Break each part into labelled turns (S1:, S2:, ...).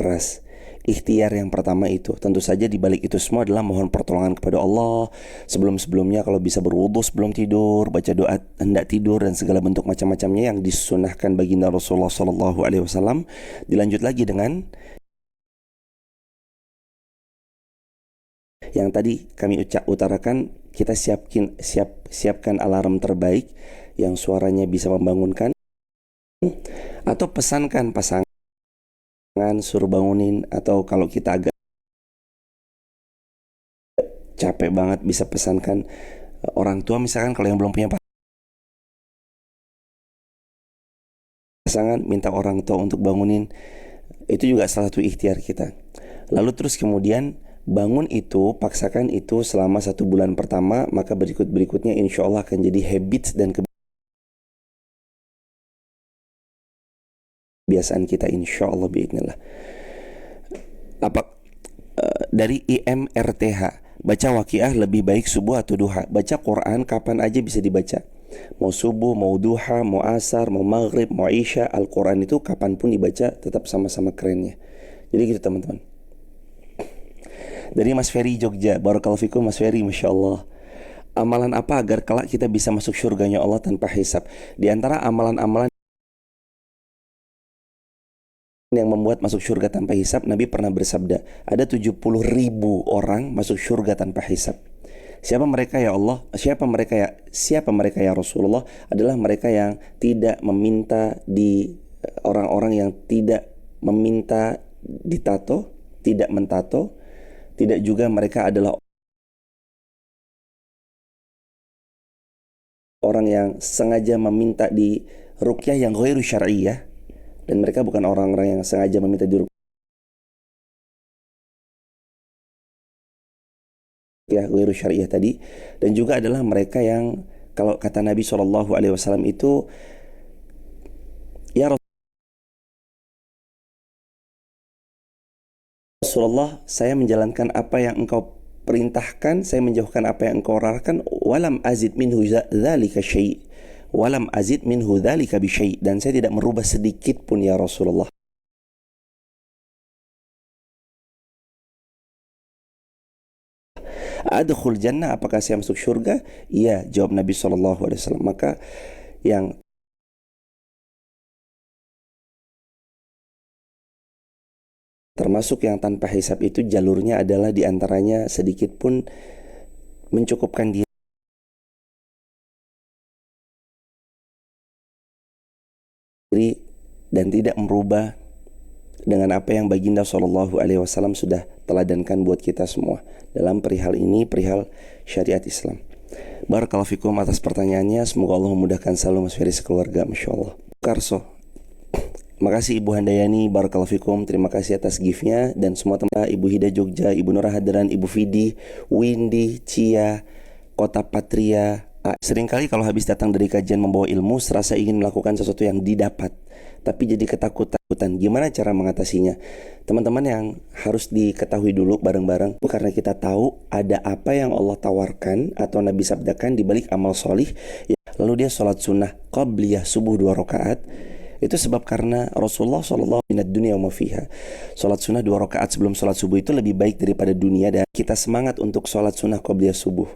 S1: keras. Ikhtiar yang pertama itu, tentu saja di balik itu semua adalah mohon pertolongan kepada Allah. Sebelum-sebelumnya kalau bisa berwudu sebelum tidur, baca doa hendak tidur dan segala bentuk macam-macamnya yang disunahkan baginda Rasulullah SAW. Dilanjut lagi dengan yang tadi kami utarakan, kita siapkan alarm terbaik yang suaranya bisa membangunkan, atau pesankan pasangan suruh bangunin, atau kalau kita agak capek banget bisa pesankan orang tua misalkan, kalau yang belum punya pasangan minta orang tua untuk bangunin. Itu juga salah satu ikhtiar kita. Lalu terus kemudian bangun itu, paksakan itu selama 1 bulan pertama, maka berikutnya insya Allah akan jadi habits dan kebiasaan kita insya Allah biidznillah. Dari IMRTH, baca waqiah lebih baik subuh atau duha? Baca Quran kapan aja bisa dibaca, mau subuh, mau duha, mau asar, mau maghrib, mau isya. Al-Quran itu kapanpun dibaca tetap sama-sama kerennya. Jadi gitu teman-teman. Dari Mas Ferry Jogja, barakallahu fikum Mas Ferry, Masya Allah. Amalan apa agar kelak kita bisa masuk surganya Allah tanpa hisab? Di antara amalan-amalan yang membuat masuk surga tanpa hisab, Nabi pernah bersabda, ada 70.000 orang masuk surga tanpa hisab. Siapa mereka ya Allah? Siapa mereka ya Rasulullah? Adalah mereka yang tidak meminta orang-orang yang tidak meminta ditato, tidak mentato, tidak juga mereka adalah orang yang sengaja meminta di ruqyah yang ghairu syar'iyyah, dan mereka bukan orang-orang yang sengaja meminta di ruqyah ghairu syar'iyyah tadi, dan juga adalah mereka yang kalau kata Nabi SAW itu, ya Rasulullah, saya menjalankan apa yang engkau perintahkan, saya menjauhkan apa yang engkau larangkan, walam azid minhu dzalika syai', walam azid minhu dzalika bi syai', dan saya tidak merubah sedikit pun ya Rasulullah. Adkhul jannah, apakah saya masuk surga? Iya, jawab Nabi SAW. Maka yang termasuk yang tanpa hisab itu jalurnya adalah diantaranya sedikit pun mencukupkan diri dan tidak merubah dengan apa yang baginda SAW sudah teladankan buat kita semua dalam perihal ini, perihal syariat Islam. Barakallahu fikum atas pertanyaannya. Semoga Allah memudahkan selalu Mas Ferry sekeluarga. Masya Allah. Karso, makasih Ibu Handayani, barakallahu fikum. Terima kasih atas gift-nya. Dan semua teman, Ibu Hida Jogja, Ibu Nora Hadran, Ibu Fidi, Windy, Cia, Kota Patria. Seringkali kalau habis datang dari kajian membawa ilmu, serasa ingin melakukan sesuatu yang didapat, tapi jadi ketakutan. Gimana cara mengatasinya? Teman-teman, yang harus diketahui dulu bareng-bareng, karena kita tahu ada apa yang Allah tawarkan atau Nabi sabdakan di balik amal solih. Lalu dia sholat sunnah qabliyah subuh 2 rakaat. Itu sebab karena Rasulullah SAW minat dunia wa fiha. Sholat sunnah 2 rakaat sebelum sholat subuh itu lebih baik daripada dunia, dan kita semangat untuk sholat sunnah qabliyah subuh.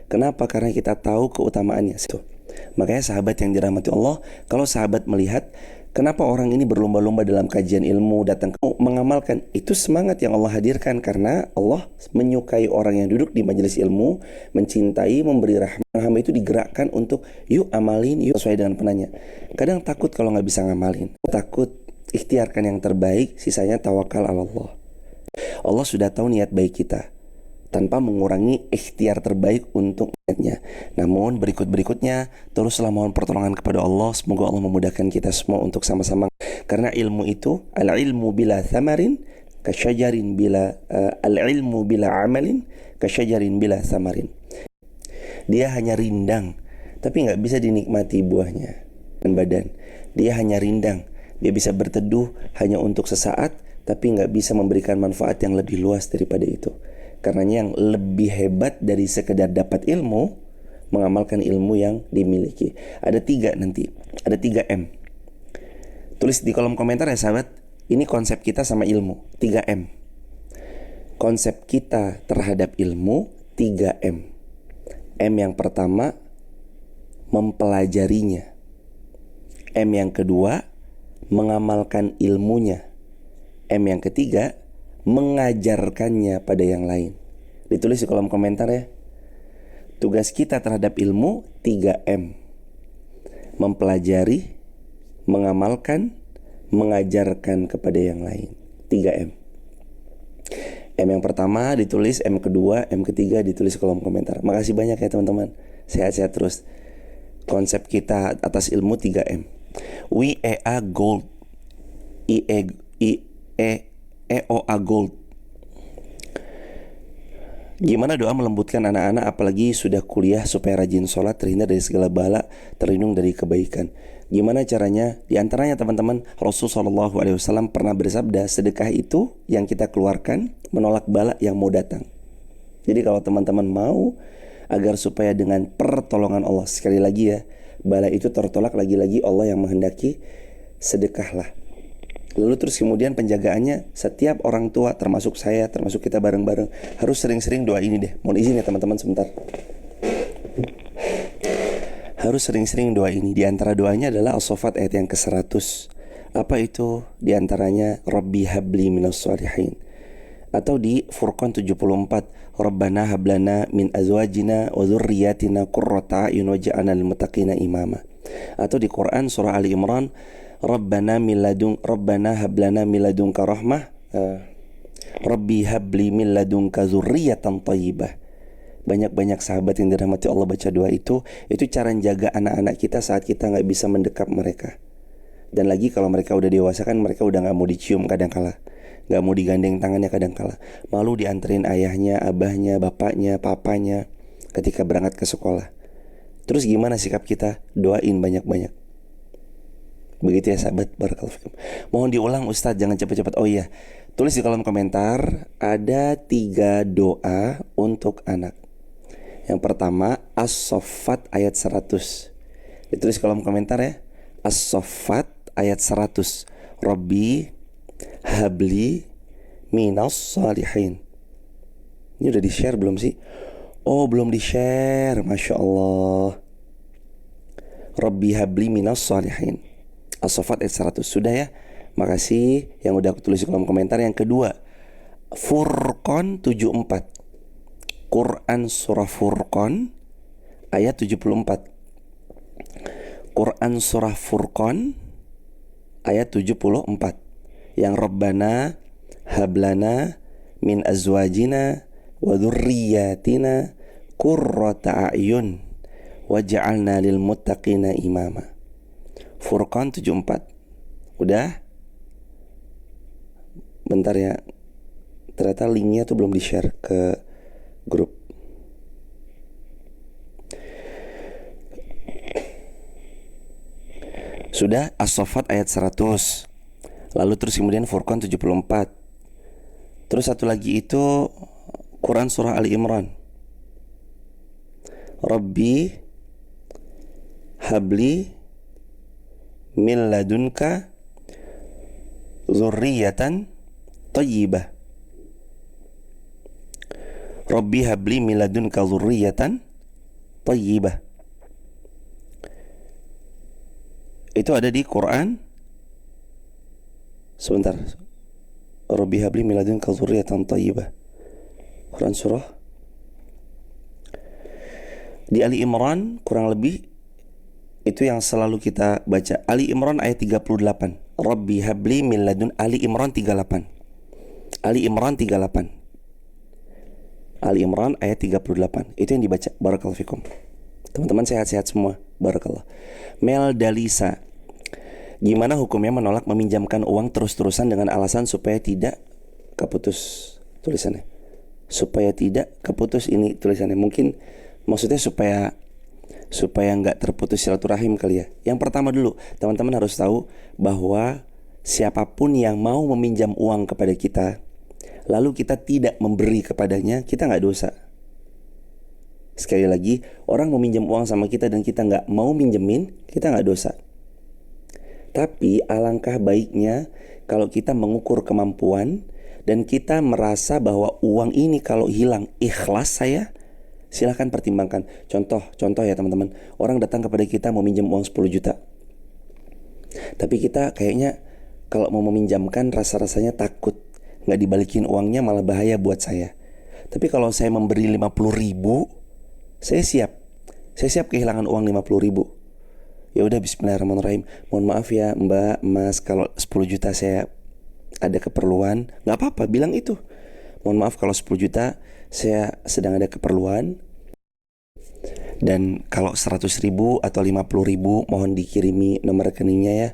S1: Kenapa? Karena kita tahu keutamaannya. Makanya sahabat yang dirahmati Allah, kalau sahabat melihat kenapa orang ini berlomba-lomba dalam kajian ilmu, datang mengamalkan, itu semangat yang Allah hadirkan. Karena Allah menyukai orang yang duduk di majelis ilmu, mencintai, memberi rahmat. Hamba itu digerakkan untuk yuk amalin, yuk sesuai dengan penanya. Kadang takut kalau gak bisa ngamalin, takut. Ikhtiarkan yang terbaik, sisanya tawakal ala Allah. Allah sudah tahu niat baik kita tanpa mengurangi ikhtiar terbaik untuk niatnya. Namun berikutnya teruslah mohon pertolongan kepada Allah. Semoga Allah memudahkan kita semua untuk sama-sama. Karena ilmu itu, al-ilmu bila thamarin kasyajarin bila al-ilmu bila amalin kasyajarin bila thamarin. Dia hanya rindang, tapi gak bisa dinikmati buahnya dan badan. Dia hanya rindang, dia bisa berteduh hanya untuk sesaat, tapi gak bisa memberikan manfaat yang lebih luas daripada itu. Karenanya yang lebih hebat dari sekedar dapat ilmu, mengamalkan ilmu yang dimiliki. Ada 3 M. Tulis di kolom komentar ya sahabat, Ini konsep kita sama ilmu, 3M. Konsep kita terhadap ilmu 3M. M yang pertama, mempelajarinya. M yang kedua, mengamalkan ilmunya. M yang ketiga, mengajarkannya pada yang lain. Ditulis di kolom komentar ya. Tugas kita terhadap ilmu 3M. Mempelajari, mengamalkan, mengajarkan kepada yang lain. 3M. M yang pertama ditulis, M kedua, M ketiga ditulis kolom komentar. Makasih banyak ya teman-teman. Sehat-sehat terus. Konsep kita atas ilmu 3M. WEA Gold. EOA Gold. Gimana doa melembutkan anak-anak apalagi sudah kuliah supaya rajin sholat, terhindar dari segala bala, terlindung dari kebaikan? Gimana caranya? Di antaranya teman-teman, Rasulullah SAW pernah bersabda, sedekah itu yang kita keluarkan menolak bala yang mau datang. Jadi kalau teman-teman mau agar supaya dengan pertolongan Allah, sekali lagi ya, bala itu tertolak, lagi-lagi Allah yang menghendaki, sedekahlah. Lalu terus kemudian penjagaannya, setiap orang tua termasuk saya, termasuk kita bareng-bareng, harus sering-sering doa ini deh. Mohon izin ya teman-teman sebentar. Harus sering-sering doa ini. Di antara doanya adalah As-Saffat ayat yang ke-100. Apa itu? Di antaranya Rabbi habli minas shalihin. Atau di Furqan 74, Rabbana hablana min azwajina wa dzurriyyatina qurrata a'yun waj'alna lil muttaqina imama. Atau di Quran surah Ali Imran, Rabbana hablana min ladunka rahmah, Rabbi habli min ladunka dzurriyyatan thayyibah. Banyak-banyak sahabat yang dirahmati Allah baca doa itu cara jaga anak-anak kita saat kita gak bisa mendekap mereka. Dan lagi kalau mereka udah dewasa kan mereka udah gak mau dicium kadangkala, gak mau digandeng tangannya kadangkala, malu dianterin ayahnya, abahnya, bapaknya, papanya ketika berangkat ke sekolah. Terus gimana sikap kita? Doain banyak-banyak. Begitu ya sahabat, barakallahu fikum. Mohon diulang Ustadz, jangan cepat-cepat. Oh iya, tulis di kolom komentar, ada 3 doa untuk anak. Yang pertama, As-Saffat ayat 100. Ditulis kolom komentar ya. As-Saffat ayat 100. Rabbi habli minas shalihin. Ini udah di-share belum sih? Oh, belum di-share. Masya Allah. Rabbi habli minas shalihin. As-Saffat ayat 100. Sudah ya? Makasih yang udah aku tulis di kolom komentar. Yang kedua, Furqan 74. Quran surah Furqan ayat 74. Quran surah Furqan ayat 74. Yang Rabbana hablana min azwajina wa dzurriyyatina qurrata a'yun waj'alna lil muttaqina imama. Furqan 74. Udah? Bentar ya. Ternyata linknya tuh belum di-share ke grup. Sudah, As-Saffat ayat 100. Lalu terus kemudian Furqan 74. Terus satu lagi itu Quran surah Ali Imran. Rabbi habli min ladunka dzurriyyatan thayyibah. Rabbi habli min ladunka dzurriyyatan thayyibah. Itu ada di Quran. Sebentar. Rabbi habli min ladunka dzurriyyatan thayyibah. Quran surah di Ali Imran kurang lebih itu yang selalu kita baca. Ali Imran ayat 38. Rabbi habli min ladun. Ali Imran 38. Ali Imran 38. Ali Imran ayat 38. Itu yang dibaca. Barakallahu fikum. Teman-teman sehat-sehat semua. Barakallah. Mel Dalisa, gimana hukumnya menolak meminjamkan uang terus-terusan dengan alasan supaya tidak keputus? Tulisannya supaya tidak keputus, ini tulisannya. Mungkin maksudnya supaya nggak terputus silaturahim kali ya. Yang pertama dulu, teman-teman harus tahu bahwa siapapun yang mau meminjam uang kepada kita, lalu kita tidak memberi kepadanya, kita nggak dosa. Sekali lagi, orang meminjam uang sama kita dan kita nggak mau minjemin, kita nggak dosa. Tapi alangkah baiknya kalau kita mengukur kemampuan dan kita merasa bahwa uang ini kalau hilang ikhlas saya, silahkan pertimbangkan. Contoh ya teman-teman, orang datang kepada kita mau minjem uang 10 juta. Tapi kita kayaknya kalau mau meminjamkan rasa-rasanya takut, nggak dibalikin uangnya malah bahaya buat saya. Tapi kalau saya memberi 50 ribu, saya siap kehilangan uang 50 ribu. Ya udah, bismillahirrahmanirrahim. Mohon maaf ya mbak, mas, kalau 10 juta saya ada keperluan. Nggak apa-apa, bilang itu. Mohon maaf kalau 10 juta saya sedang ada keperluan. Dan kalau 100 ribu atau 50 ribu mohon dikirimi nomor rekeningnya ya.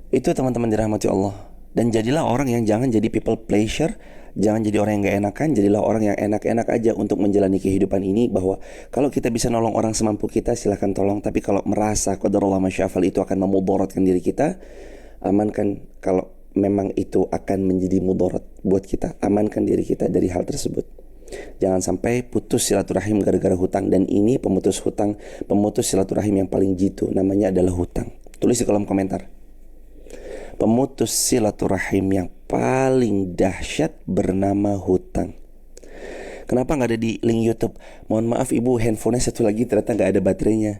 S1: Itu teman-teman dirahmati Allah. Dan jadilah orang yang jangan jadi people pleasure, jangan jadi orang yang gak enakan, jadilah orang yang enak-enak aja untuk menjalani kehidupan ini. Bahwa kalau kita bisa nolong orang semampu kita, silahkan tolong. Tapi kalau merasa qadarullah masyafal itu akan memudaratkan diri kita, amankan. Kalau memang itu akan menjadi mudarat buat kita, amankan diri kita dari hal tersebut. Jangan sampai putus silaturahim gara-gara hutang. Dan ini pemutus silaturahim yang paling jitu, namanya adalah hutang. Tulis di kolom komentar. Pemutus silaturahim yang paling dahsyat bernama hutang. Kenapa gak ada di link YouTube? Mohon maaf ibu, handphonenya satu lagi ternyata gak ada baterainya.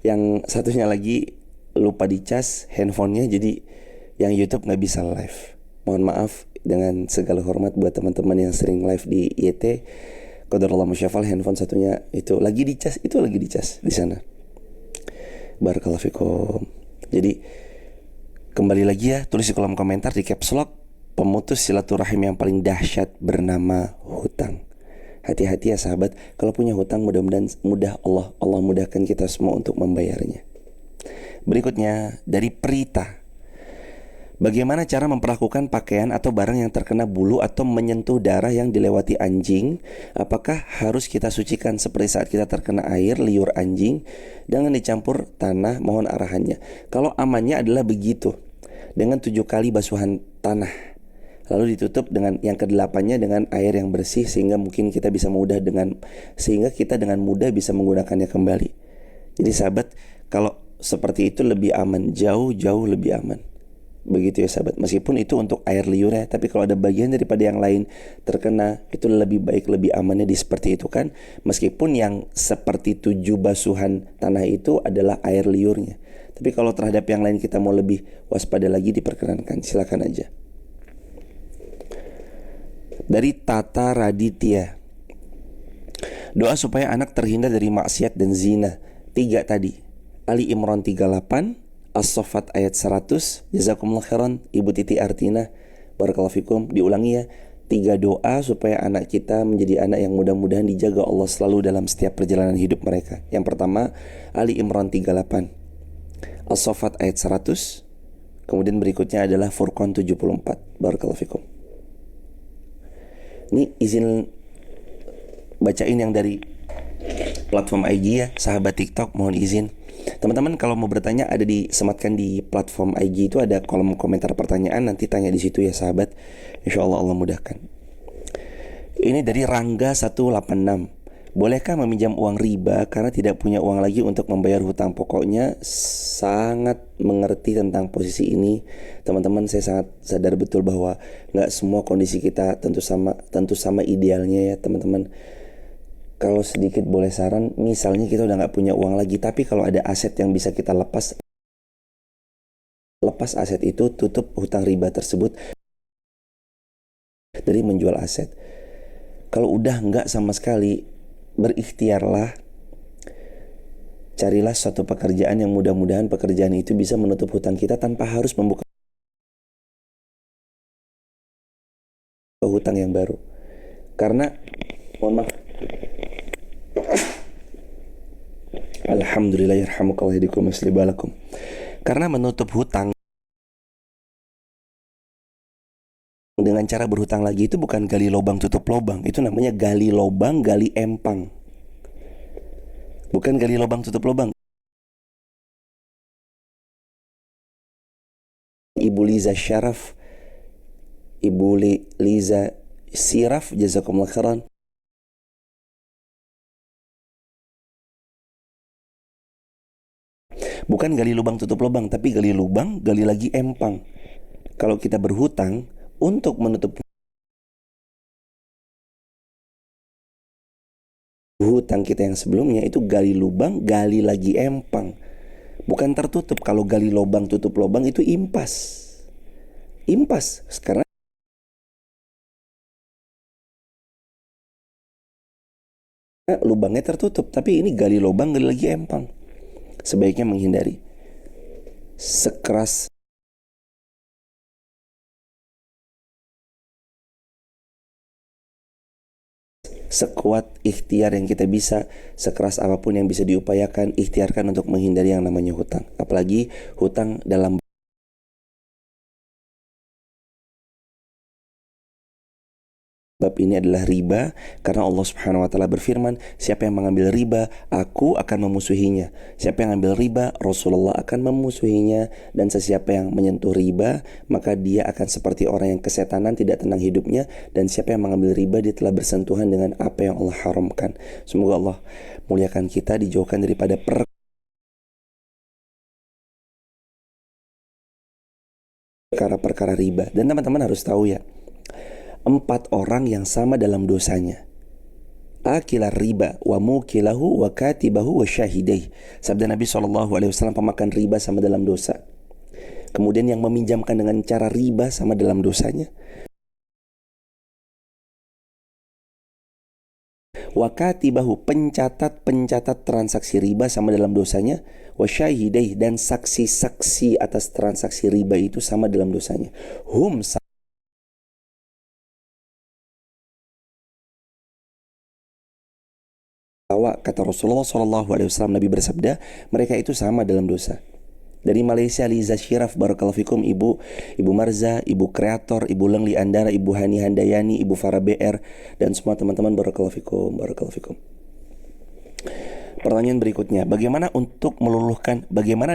S1: Yang satunya lagi lupa dicas handphonenya, jadi yang YouTube gak bisa live. Mohon maaf, dengan segala hormat buat teman-teman yang sering live di YT. Qadarullah masyafal, handphone satunya itu lagi dicas di sana. Barakallahu fikum. Jadi kembali lagi ya, tulis di kolom komentar di caps lock, pemutus silaturahim yang paling dahsyat bernama hutang. Hati-hati ya sahabat, kalau punya hutang mudah-mudahan Allah mudahkan kita semua untuk membayarnya. Berikutnya dari Prita. Bagaimana cara memperlakukan pakaian atau barang yang terkena bulu atau menyentuh darah yang dilewati anjing? Apakah harus kita sucikan seperti saat kita terkena air liur anjing dengan dicampur tanah? Mohon arahannya. Kalau amannya adalah begitu, dengan 7 kali basuhan tanah, lalu ditutup dengan yang ke-8-nya dengan air yang bersih, sehingga kita dengan mudah bisa menggunakannya kembali. Jadi sahabat, kalau seperti itu lebih aman, jauh lebih aman. Begitu ya sahabat, meskipun itu untuk air liurnya, tapi kalau ada bagian daripada yang lain terkena, itu lebih baik, lebih amannya di seperti itu kan. Meskipun yang seperti 7 basuhan tanah itu adalah air liurnya, tapi kalau terhadap yang lain kita mau lebih waspada lagi, diperkenankan, silakan aja. Dari Tata Raditya, doa supaya anak terhindar dari maksiat dan zina. 3 tadi, Ali Imran 38, As-Saffat ayat 100. Jazakumullah khairan Ibu Titi Artina, barakallahu fikum. Diulangi ya, 3 doa supaya anak kita menjadi anak yang mudah-mudahan dijaga Allah selalu dalam setiap perjalanan hidup mereka. Yang pertama, Ali Imran 38, As-Saffat ayat 100. Kemudian berikutnya adalah Furqan 74. Barakallahu fikum. Ini izin bacain yang dari platform IG ya, sahabat TikTok, mohon izin. Teman-teman kalau mau bertanya, ada disematkan di platform IG itu, ada kolom komentar pertanyaan, nanti tanya di situ ya sahabat. Insyaallah Allah mudahkan. Ini dari Rangga 186. Bolehkah meminjam uang riba karena tidak punya uang lagi untuk membayar hutang? Pokoknya sangat mengerti tentang posisi ini. Teman-teman, saya sangat sadar betul bahwa gak semua kondisi kita tentu sama idealnya ya teman-teman. Kalau sedikit boleh saran, misalnya kita udah gak punya uang lagi, tapi kalau ada aset yang bisa kita lepas aset itu, tutup hutang riba tersebut dari menjual aset. Kalau udah gak sama sekali, berikhtiarlah, carilah suatu pekerjaan yang mudah-mudahan pekerjaan itu bisa menutup hutang kita tanpa harus membuka hutang yang baru. Karena, mohon maaf, alhamdulillah yarhamukallah yadikum aslibalakum. Karena menutup hutang dengan cara berhutang lagi itu bukan gali lubang tutup lubang, itu namanya gali lubang gali empang. Bukan gali lubang tutup lubang. Ibu Liza Syaraf, Ibu Liza Siraf, jazakumullah khairan. Bukan gali lubang tutup lubang, tapi gali lubang, gali lagi empang. Kalau kita berhutang, untuk menutup hutang kita yang sebelumnya, itu gali lubang, gali lagi empang. Bukan tertutup. Kalau gali lubang tutup lubang itu impas. Impas, karena lubangnya tertutup. Tapi ini gali lubang, gali lagi empang. Sebaiknya menghindari. Sekeras sekuat ikhtiar yang kita bisa, sekeras apapun yang bisa diupayakan, ikhtiarkan untuk menghindari yang namanya hutang. Apalagi hutang dalam bab ini adalah riba, karena Allah Subhanahu wa taala berfirman, siapa yang mengambil riba, aku akan memusuhinya. Siapa yang ambil riba, Rasulullah akan memusuhinya. Dan sesiapa yang menyentuh riba, maka dia akan seperti orang yang kesetanan, tidak tenang hidupnya. Dan siapa yang mengambil riba, dia telah bersentuhan dengan apa yang Allah haramkan. Semoga Allah muliakan kita, dijauhkan daripada perkara-perkara riba. Dan teman-teman harus tahu ya, 4 orang yang sama dalam dosanya. Akilar riba wa mukilahu wa katibahu wa syahidai. Sabda Nabi SAW, pemakan riba sama dalam dosa. Kemudian yang meminjamkan dengan cara riba sama dalam dosanya. Wa katibahu, pencatat transaksi riba sama dalam dosanya. Wa syahidai, dan saksi-saksi atas transaksi riba itu sama dalam dosanya. Hum, kata Rasulullah SAW, Nabi bersabda, mereka itu sama dalam dosa. Dari Malaysia, Liza Syiraf, barakallahu fikum, Ibu Marza, Ibu Kreator, Ibu Lengli Andara, Ibu Hani Handayani, Ibu Farah BR, dan semua teman-teman, barakallahu fikum. Pertanyaan berikutnya, bagaimana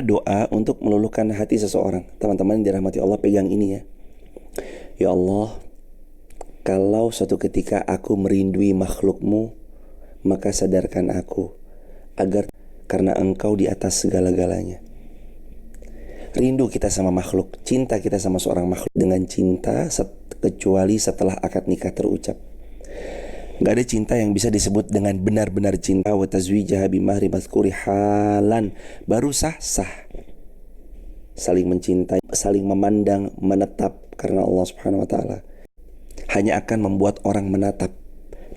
S1: doa untuk meluluhkan hati seseorang? Teman-teman yang dirahmati Allah, pegang ini ya. Ya Allah, kalau suatu ketika aku merindui makhluk-Mu, maka sadarkan aku agar, karena Engkau di atas segala-galanya. Rindu kita sama makhluk, cinta kita sama seorang makhluk dengan cinta kecuali setelah akad nikah terucap. Gak ada cinta yang bisa disebut dengan benar-benar cinta. Wa tazwijaha bimahri mazkuri halan, baru sah. Saling mencintai, saling memandang, menetap karena Allah Subhanahu wa taala hanya akan membuat orang menatap.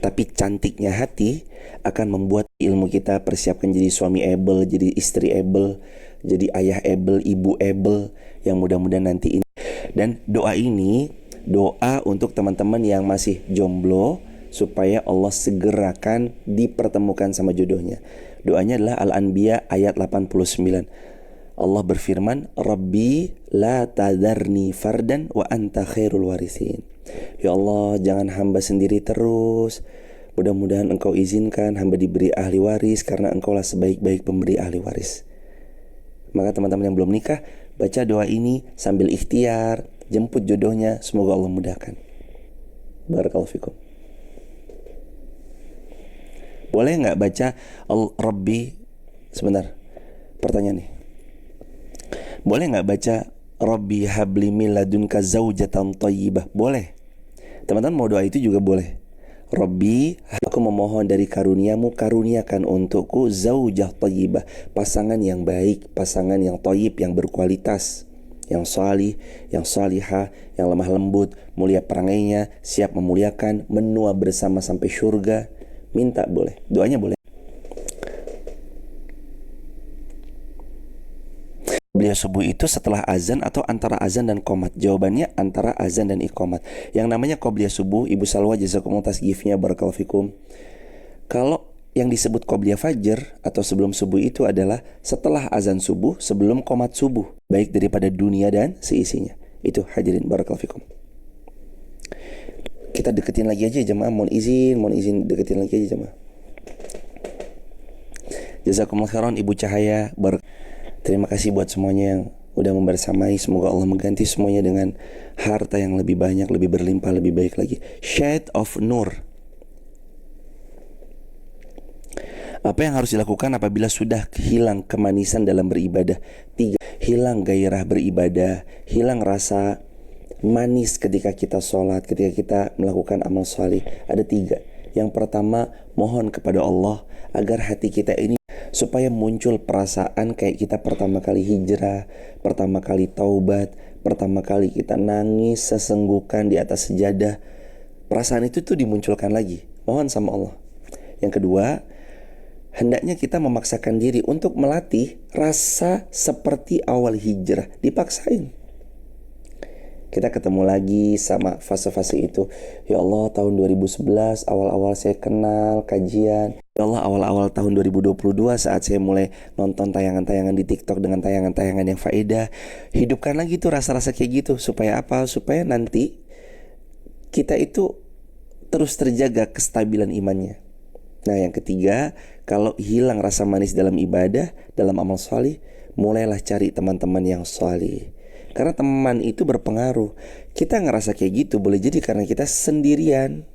S1: Tapi cantiknya hati akan membuat ilmu kita persiapkan jadi suami able, jadi istri able, jadi ayah able, ibu able, yang mudah-mudahan nanti ini. Dan doa ini, doa untuk teman-teman yang masih jomblo, supaya Allah segerakan dipertemukan sama jodohnya. Doanya adalah Al-Anbiya ayat 89. Allah berfirman, Rabbi la tadarni fardan wa anta khairul warithin. Ya Allah, jangan hamba sendiri terus. Mudah-mudahan Engkau izinkan hamba diberi ahli waris, karena Engkau lah sebaik-baik pemberi ahli waris. Maka teman-teman yang belum nikah, baca doa ini sambil ikhtiar, jemput jodohnya, semoga Allah mudahkan. Barakallahu fikum. Boleh nggak baca Rabbi, sebentar, pertanyaan nih. Boleh nggak baca Rabbi habli min ladunka zaujatan thayyibah? Boleh. Teman-teman mau doa itu juga boleh. Rabbi, aku memohon dari karuniamu, karuniakan untukku zaujah thayyibah, pasangan yang baik, pasangan yang thayyib, yang berkualitas, yang salih, yang salihah, yang lemah lembut, mulia perangainya, siap memuliakan, menua bersama sampai surga. Minta boleh, doanya boleh. Qobliyah subuh itu setelah azan atau antara azan dan qomat? Jawabannya antara azan dan iqomat. Yang namanya qobliyah subuh, Ibu Salwa jazakumullah tasgifnya, barakallahu fikum. Kalau yang disebut qobliyah fajar atau sebelum subuh itu adalah setelah azan subuh, sebelum qomat subuh, baik daripada dunia dan seisinya. Itu hadirin, barakallahu fikum. Kita deketin lagi aja jemaah, mohon izin deketin lagi aja jemaah. Jazakumullah khairan Ibu Cahaya, terima kasih buat semuanya yang udah membersamai. Semoga Allah mengganti semuanya dengan harta yang lebih banyak, lebih berlimpah, lebih baik lagi. Shade of Nur, Apa yang harus dilakukan apabila sudah hilang kemanisan dalam beribadah? 3. Hilang gairah beribadah, hilang rasa manis ketika kita sholat, ketika kita melakukan amal saleh. Ada 3. Yang pertama, mohon kepada Allah agar hati kita ini supaya muncul perasaan kayak kita pertama kali hijrah, pertama kali taubat, pertama kali kita nangis sesenggukan di atas sejadah. Perasaan itu tuh dimunculkan lagi. Mohon sama Allah. Yang kedua, hendaknya kita memaksakan diri untuk melatih rasa seperti awal hijrah. Dipaksain. Kita ketemu lagi sama fase-fase itu. Ya Allah, tahun 2011 awal-awal saya kenal kajian. Ya Allah, awal-awal tahun 2022 saat saya mulai nonton tayangan-tayangan di TikTok dengan tayangan-tayangan yang faedah. Hidupkan lagi tuh rasa-rasa kayak gitu. Supaya apa? Supaya nanti kita itu terus terjaga kestabilan imannya. Nah, yang ketiga, kalau hilang rasa manis dalam ibadah, dalam amal saleh, mulailah cari teman-teman yang saleh. Karena teman itu berpengaruh. Kita ngerasa kayak gitu boleh jadi karena kita sendirian.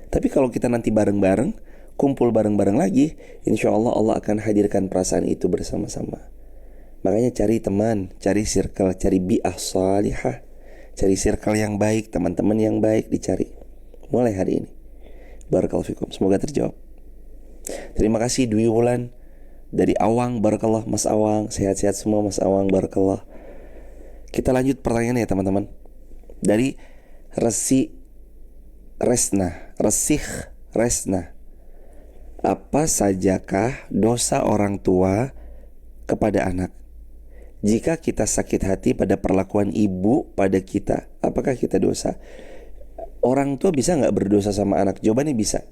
S1: Tapi kalau kita nanti bareng-bareng, kumpul bareng-bareng lagi, insya Allah Allah akan hadirkan perasaan itu bersama-sama. Makanya cari teman, cari circle, cari bi'ah salihah, cari circle yang baik, teman-teman yang baik dicari. Mulai hari ini. Barakallahu fikum. Semoga terjawab. Terima kasih Dwi Wulan dari Awang. Barakallah Mas Awang. Sehat-sehat semua Mas Awang. Barakallah. Kita lanjut pertanyaannya ya teman-teman. Dari Resih Resna. Apa sajakah dosa orang tua kepada anak? Jika kita sakit hati pada perlakuan ibu pada kita, apakah kita dosa? Orang tua bisa gak berdosa sama anak? Jawabannya bisa.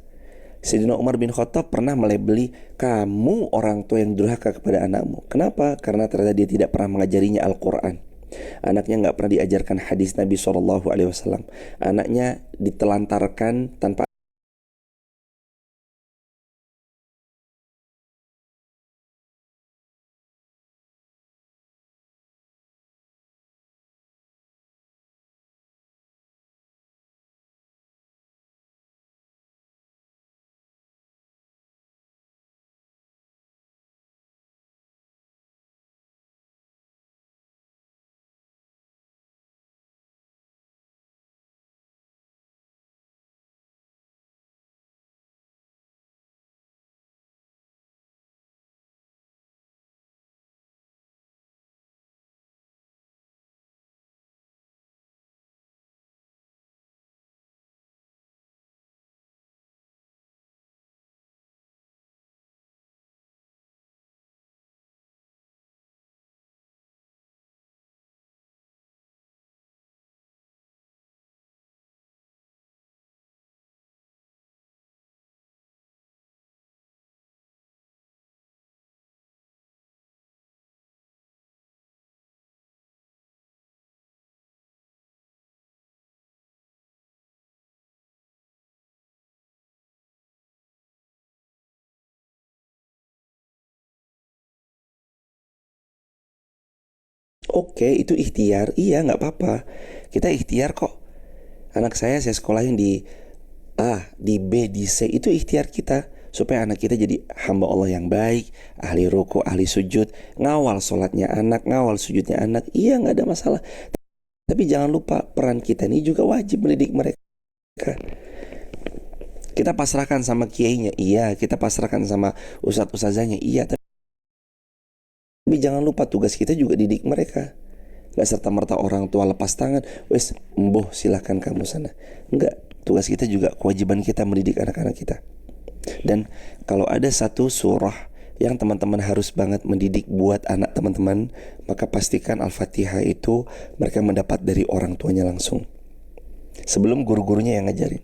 S1: Sayyidina Umar bin Khattab pernah melebeli, kamu orang tua yang durhaka kepada anakmu. Kenapa? Karena ternyata dia tidak pernah mengajarinya Al-Quran. Anaknya gak pernah diajarkan hadis Nabi SAW. Anaknya ditelantarkan tanpa. Oke, itu ikhtiar. Iya, gak apa-apa. Kita ikhtiar kok. Anak saya sekolahin di A, di B, di C. Itu ikhtiar kita supaya anak kita jadi hamba Allah yang baik, ahli ruku, ahli sujud, ngawal sholatnya anak, ngawal sujudnya anak. Iya, gak ada masalah. Tapi jangan lupa peran kita ini juga wajib mendidik mereka. Kita pasrahkan sama kiainya, iya. Kita pasrahkan sama ustadz-ustazahnya, iya. Tapi jangan lupa tugas kita juga didik mereka. Gak serta-merta orang tua lepas tangan, wes emboh silahkan kamu sana. Enggak, tugas kita juga, kewajiban kita mendidik anak-anak kita. Dan kalau ada satu surah yang teman-teman harus banget mendidik buat anak teman-teman, maka pastikan Al-Fatihah itu mereka mendapat dari orang tuanya langsung, sebelum guru-gurunya yang ngajarin.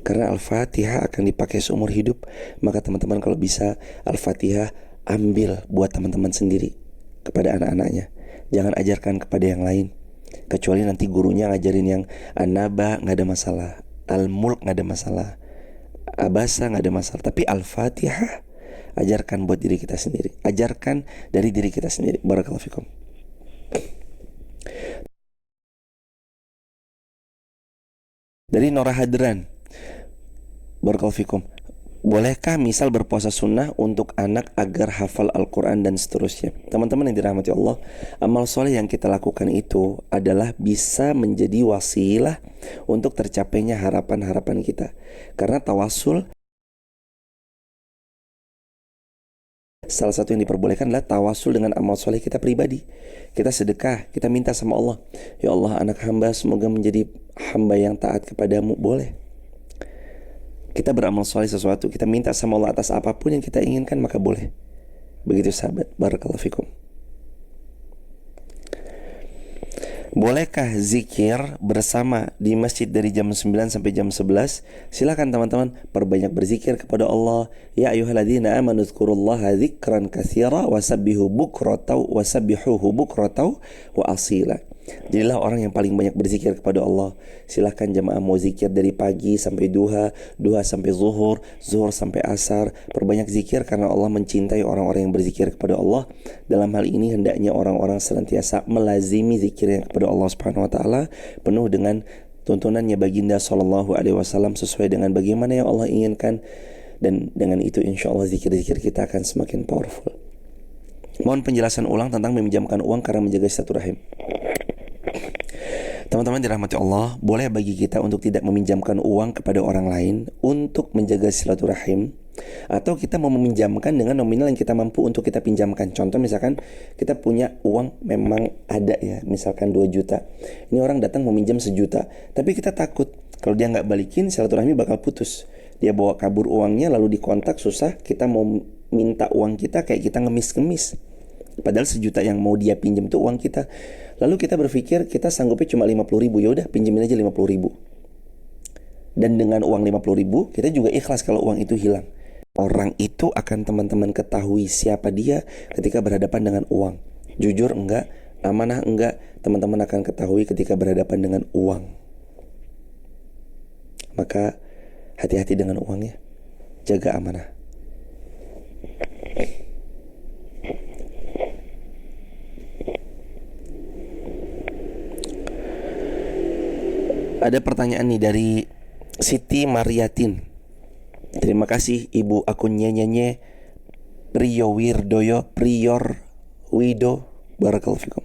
S1: Karena Al-Fatihah akan dipakai seumur hidup. Maka teman-teman kalau bisa Al-Fatihah ambil buat teman-teman sendiri, kepada anak-anaknya. Jangan ajarkan kepada yang lain, kecuali nanti gurunya ngajarin yang An-Naba gak ada masalah, Al-Mulk gak ada masalah, Abasa gak ada masalah. Tapi Al-Fatihah ajarkan buat diri kita sendiri, ajarkan dari diri kita sendiri. Barakallahu fikum. Dari Nora Hadran, barakallahu fikum. Bolehkah misal berpuasa sunnah untuk anak agar hafal Al-Quran dan seterusnya? Teman-teman yang dirahmati Allah, amal soleh yang kita lakukan itu adalah bisa menjadi wasilah untuk tercapainya harapan-harapan kita. Karena tawasul, salah satu yang diperbolehkan adalah tawasul dengan amal soleh kita pribadi. Kita sedekah, kita minta sama Allah, ya Allah, anak hamba semoga menjadi hamba yang taat kepadamu. Boleh. Kita beramal soleh sesuatu, kita minta sama Allah atas apapun yang kita inginkan, maka boleh. Begitu sahabat. Barakallahu fikum. Bolehkah zikir bersama di masjid dari jam 9 sampai jam 11? Silakan teman-teman, perbanyak berzikir kepada Allah. Ya ayyuhalladzina amanu dzkurullaha dzikran katsira wasabbihu bukratan wasabbihuhu bukratan wa asila. Jadilah orang yang paling banyak berzikir kepada Allah. Silahkan jamaah mau zikir dari pagi sampai duha, duha sampai zuhur, zuhur sampai asar. Perbanyak zikir karena Allah mencintai orang-orang yang berzikir kepada Allah. Dalam hal ini hendaknya orang-orang senantiasa melazimi zikirnya kepada Allah Subhanahu wa taala penuh dengan tuntunannya baginda sallallahu alaihi wasallam sesuai dengan bagaimana yang Allah inginkan, dan dengan itu insyaallah zikir-zikir kita akan semakin powerful. Mohon penjelasan ulang tentang meminjamkan uang karena menjaga silaturahim. Teman-teman dirahmati Allah, boleh bagi kita untuk tidak meminjamkan uang kepada orang lain untuk menjaga silaturahim, atau kita mau meminjamkan dengan nominal yang kita mampu untuk kita pinjamkan. Contoh misalkan kita punya uang memang ada ya, misalkan 2 juta. Ini orang datang meminjam 1 juta, tapi kita takut kalau dia nggak balikin silaturahmi bakal putus. Dia bawa kabur uangnya lalu dikontak susah, kita mau minta uang kita kayak kita ngemis-ngemis. Padahal 1 juta yang mau dia pinjam itu uang kita. Lalu kita berpikir kita sanggupnya cuma 50 ribu, ya udah pinjemin aja 50 ribu. Dan dengan uang 50 ribu kita juga ikhlas kalau uang itu hilang. Orang itu akan teman-teman ketahui siapa dia ketika berhadapan dengan uang. Jujur enggak, amanah enggak, teman-teman akan ketahui ketika berhadapan dengan uang. Maka hati-hati dengan uangnya, jaga amanah. Ada pertanyaan nih dari Siti Mariatin. Terima kasih ibu akun nyenyenye Prior Wido. Barakallahu fikum.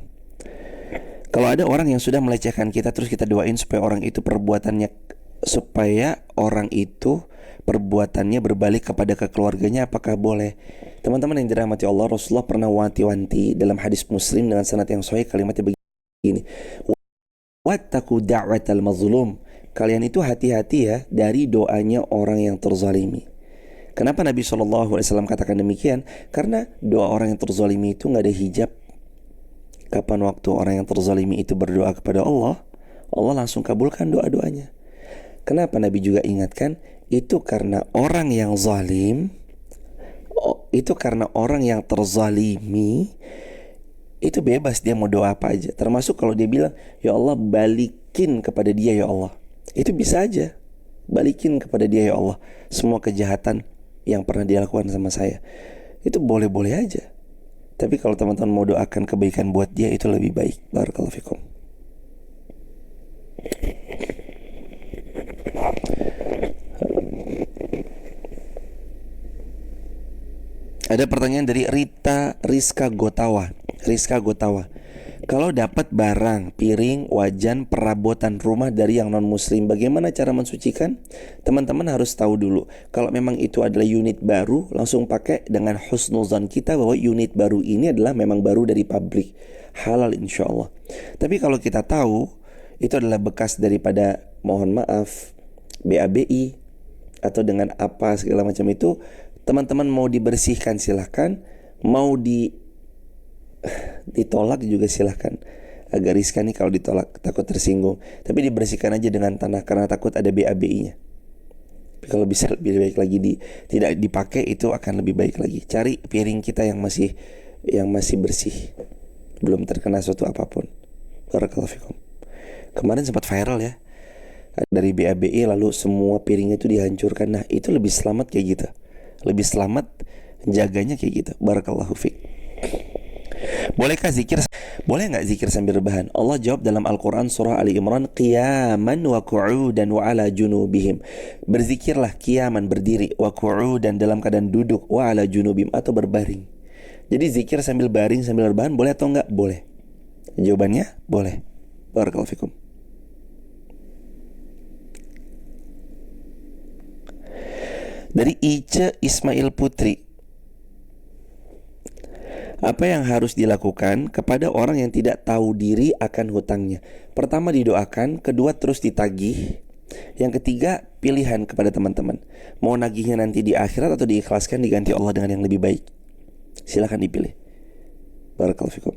S1: Kalau ada orang yang sudah melecehkan kita, terus kita doain supaya orang itu perbuatannya berbalik kepada keluarganya, apakah boleh? Teman-teman yang dirahmati Allah, Rasulullah pernah wanti-wanti dalam hadis Muslim dengan sanad yang sahih, kalimatnya begini: wattaqu da'watal mazlum. Kalian itu hati-hati ya dari doanya orang yang terzalimi. Kenapa Nabi SAW katakan demikian? Karena doa orang yang terzalimi itu gak ada hijab. Kapan waktu orang yang terzalimi itu berdoa kepada Allah, Allah langsung kabulkan doa-doanya. Kenapa Nabi juga ingatkan? Itu karena orang yang zalim, itu karena orang yang terzalimi itu bebas, dia mau doa apa aja. Termasuk kalau dia bilang, ya Allah balikin kepada dia ya Allah, itu bisa aja. Balikin kepada dia ya Allah semua kejahatan yang pernah dia lakukan sama saya. Itu boleh-boleh aja. Tapi kalau teman-teman mau doakan kebaikan buat dia, itu lebih baik. Barakallahu fikum. Ada pertanyaan dari Rizka Gotawa. Kalau dapat barang, piring, wajan, perabotan rumah dari yang non-muslim, bagaimana cara mensucikan? Teman-teman harus tahu dulu, kalau memang itu adalah unit baru, langsung pakai dengan husnuzan kita bahwa unit baru ini adalah memang baru dari pabrik, halal insya Allah. Tapi kalau kita tahu itu adalah bekas daripada, mohon maaf, BABI atau dengan apa segala macam itu, teman-teman mau dibersihkan silahkan, mau ditolak juga silahkan. Agak riskan nih kalau ditolak, takut tersinggung. Tapi dibersihkan aja dengan tanah karena takut ada BABI-nya. Tapi kalau bisa lebih baik lagi tidak dipakai, itu akan lebih baik lagi. Cari piring kita yang masih bersih, belum terkena suatu apapun. Barakallahu fikum. Kemarin sempat viral ya, dari BABI lalu semua piringnya itu dihancurkan. Nah itu lebih selamat kayak gitu, lebih selamat jaganya kayak gitu. Barakallahu fikum. Bolehkah zikir? Boleh nggak zikir sambil rebahan? Allah jawab dalam Al-Quran surah Ali Imran, qiyaman wa qu'udan wa ala junubihim. Berzikirlah qiyaman, berdiri, wa qu'udan dalam keadaan duduk, wa ala junubihim atau berbaring. Jadi zikir sambil baring, sambil rebahan boleh atau enggak? Boleh. Jawabannya boleh. Barakallahu fikum. Dari Ice Ismail Putri, apa yang harus dilakukan kepada orang yang tidak tahu diri akan hutangnya? Pertama didoakan, kedua terus ditagih, yang ketiga pilihan kepada teman-teman. Mau nagihnya nanti di akhirat atau diikhlaskan diganti Allah dengan yang lebih baik? Silahkan dipilih. Barakallahu fikum.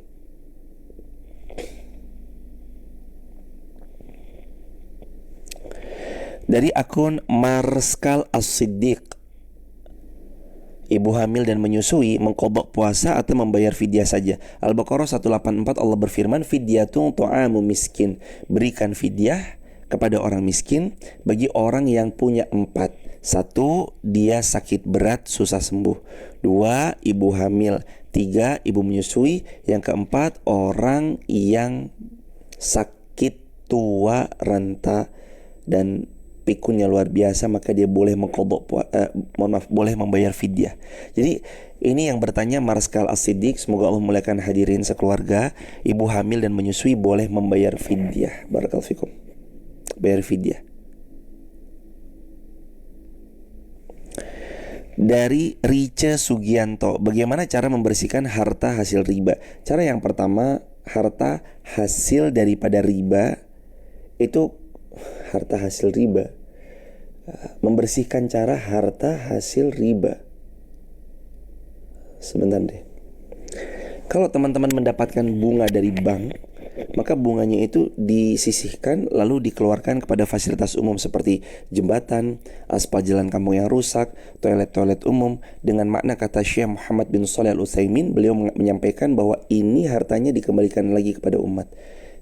S1: Dari akun Marskal As-Siddiq, ibu hamil dan menyusui mengqadha puasa atau membayar fidyah saja. Al-Baqarah 184 Allah berfirman, fidyatun tu'amu miskin. Berikan fidyah kepada orang miskin bagi orang yang punya 4. 1. Dia sakit berat susah sembuh. 2. Ibu hamil. 3. Ibu menyusui. Yang keempat, orang yang sakit tua, renta dan pikunnya luar biasa, maka dia boleh boleh membayar fidyah. Jadi ini yang bertanya Marskal As-Siddiq, semoga Allah memuliakan hadirin sekeluarga. Ibu hamil dan menyusui boleh membayar fidyah. Barakallahu fikum. Bayar fidyah. Dari Rice Sugianto, bagaimana cara membersihkan harta hasil riba? Cara yang pertama, harta hasil daripada riba itu harta hasil riba. Membersihkan cara harta hasil riba. Sebentar deh. Kalau teman-teman mendapatkan bunga dari bank, maka bunganya itu disisihkan lalu dikeluarkan kepada fasilitas umum seperti jembatan, aspal jalan kampung yang rusak, toilet-toilet umum. Dengan makna kata Syekh Muhammad bin Shalih Al-Utsaimin, beliau menyampaikan bahwa ini hartanya dikembalikan lagi kepada umat.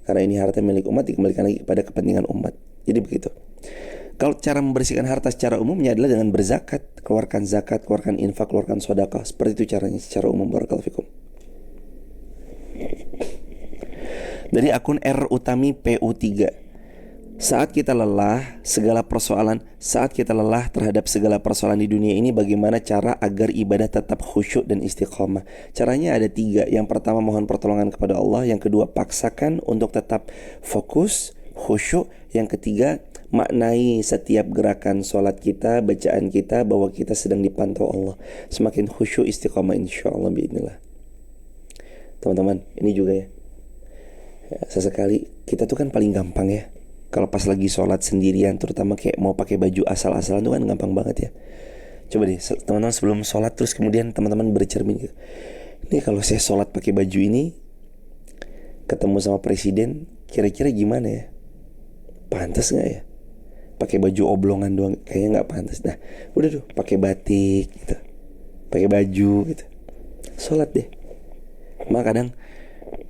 S1: Karena ini harta milik umat, dikembalikan lagi kepada kepentingan umat. Jadi begitu. Kalau cara membersihkan harta secara umumnya adalah dengan berzakat, keluarkan zakat, keluarkan infak, keluarkan sedekah. Seperti itu caranya secara umum. Barakallahu fikum. Dari akun R Utami PU3, saat kita lelah terhadap segala persoalan di dunia ini, bagaimana cara agar ibadah tetap khusyuk dan istiqamah? Caranya ada 3. Yang pertama, mohon pertolongan kepada Allah. Yang kedua, paksakan untuk tetap fokus, khusyuk. Yang ketiga, maknai setiap gerakan sholat kita, bacaan kita, bahwa kita sedang dipantau Allah. Semakin khusyuk, istiqamah, insyaAllah biidznillah. Teman-teman, ini juga ya, sesekali kita tuh kan paling gampang ya, kalau pas lagi sholat sendirian, terutama kayak mau pakai baju asal-asalan tuh kan gampang banget ya. Coba deh teman-teman sebelum sholat, terus kemudian teman-teman bercermin gitu, ini kalau saya sholat pakai baju ini, ketemu sama presiden, kira-kira gimana ya? Pantas gak ya? Pakai baju oblongan doang, kayaknya gak pantas. Nah udah tuh, pakai batik gitu, pakai baju gitu, sholat deh. Maka kadang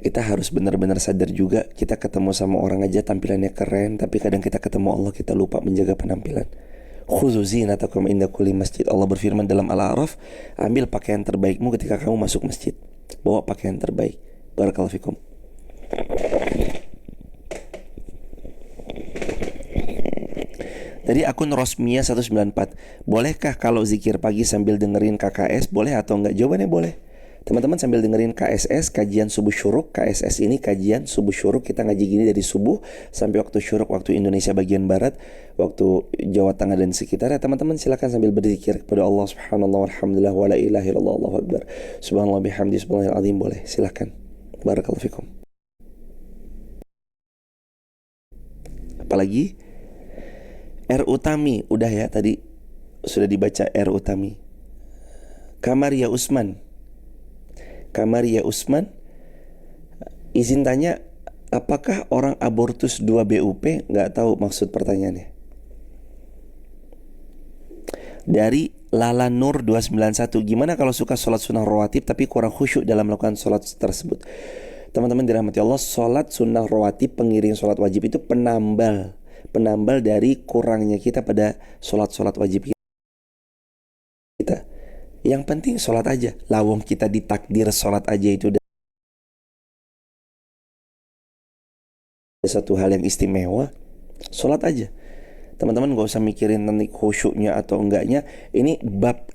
S1: kita harus benar-benar sadar juga, kita ketemu sama orang aja tampilannya keren, tapi kadang kita ketemu Allah, kita lupa menjaga penampilan. Khudzu zinatakum inda kulli masjid. Allah berfirman dalam Al-A'raf, ambil pakaian terbaikmu ketika kamu masuk masjid. Bawa pakaian terbaik. Barakallahu fikum. Dari akun Rosmia 194, bolehkah kalau zikir pagi sambil dengerin KKS? Boleh atau enggak? Jawabannya boleh. Teman-teman sambil dengerin KSS, kajian subuh syuruk. KSS ini kajian subuh syuruk. Kita ngaji gini dari subuh sampai waktu syuruk, waktu Indonesia bagian barat, waktu Jawa Tengah dan sekitarnya. Teman-teman silakan sambil berzikir kepada Allah subhanallah walhamdulillah wa la ilaha illallah Allahu akbar subhanallah bihamdi subhanallahil azim. Boleh, silakan. Barakallahu fikum. Apalagi R Utami, udah ya tadi sudah dibaca R Utami. Kamaria Usman, izin tanya, apakah orang abortus 2 BUP? Nggak tahu maksud pertanyaannya. Dari Lala Nur 291, gimana kalau suka sholat sunnah rawatib tapi kurang khusyuk dalam melakukan sholat tersebut? Teman-teman dirahmati Allah, sholat sunnah rawatib pengiring sholat wajib itu penambal dari kurangnya kita pada sholat wajib kita. Yang penting sholat aja. Lawang kita ditakdir sholat aja itu satu hal yang istimewa, sholat aja. Teman-teman gak usah mikirin nanti khusyuknya atau enggaknya. Ini bab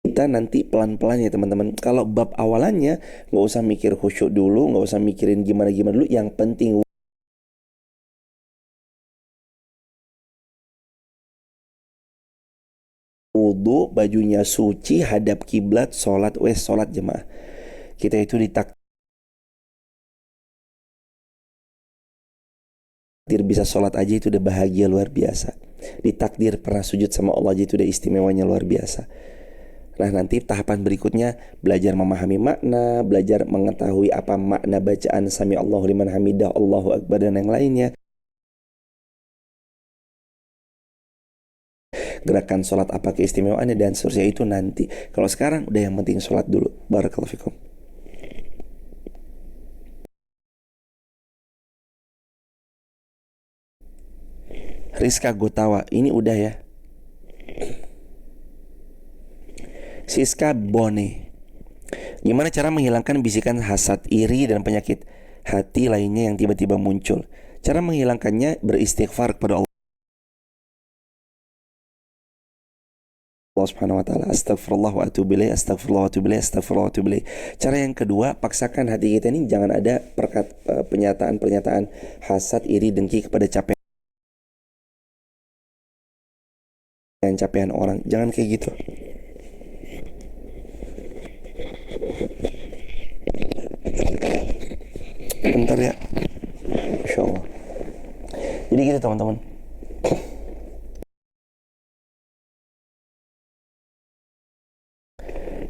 S1: kita nanti pelan-pelan ya teman-teman. Kalau bab awalannya gak usah mikir khusyuk dulu, gak usah mikirin gimana-gimana dulu. Yang penting wudu, bajunya suci, hadap kiblat, sholat, sholat jemaah. Kita itu ditakdir bisa sholat aja itu udah bahagia luar biasa. Ditakdir pernah sujud sama Allah aja itu udah istimewanya luar biasa. Nah nanti tahapan berikutnya belajar memahami makna, belajar mengetahui apa makna bacaan Sami Allahu liman hamidah, Allahu Akbar dan yang lainnya. Gerakan sholat apa keistimewaannya dan seterusnya itu nanti. Kalau sekarang udah yang penting sholat dulu. Barakallahu fikum. Rizka Gotawa, ini udah ya. Siska Bone, gimana cara menghilangkan bisikan hasad, iri, dan penyakit hati lainnya yang tiba-tiba muncul? Cara menghilangkannya beristighfar kepada Allah Subhanahu wa taala. Astagfirullah wa atubu ilaih, astagfirullah wa atubu ilaih, astagfirullah wa atubu ilaih. Cara yang kedua, paksakan hati kita ini jangan ada pernyataan-pernyataan hasad, iri, dengki kepada capaian orang. Jangan kayak gitu. Bentar ya. Masya Allah. Jadi gitu teman-teman.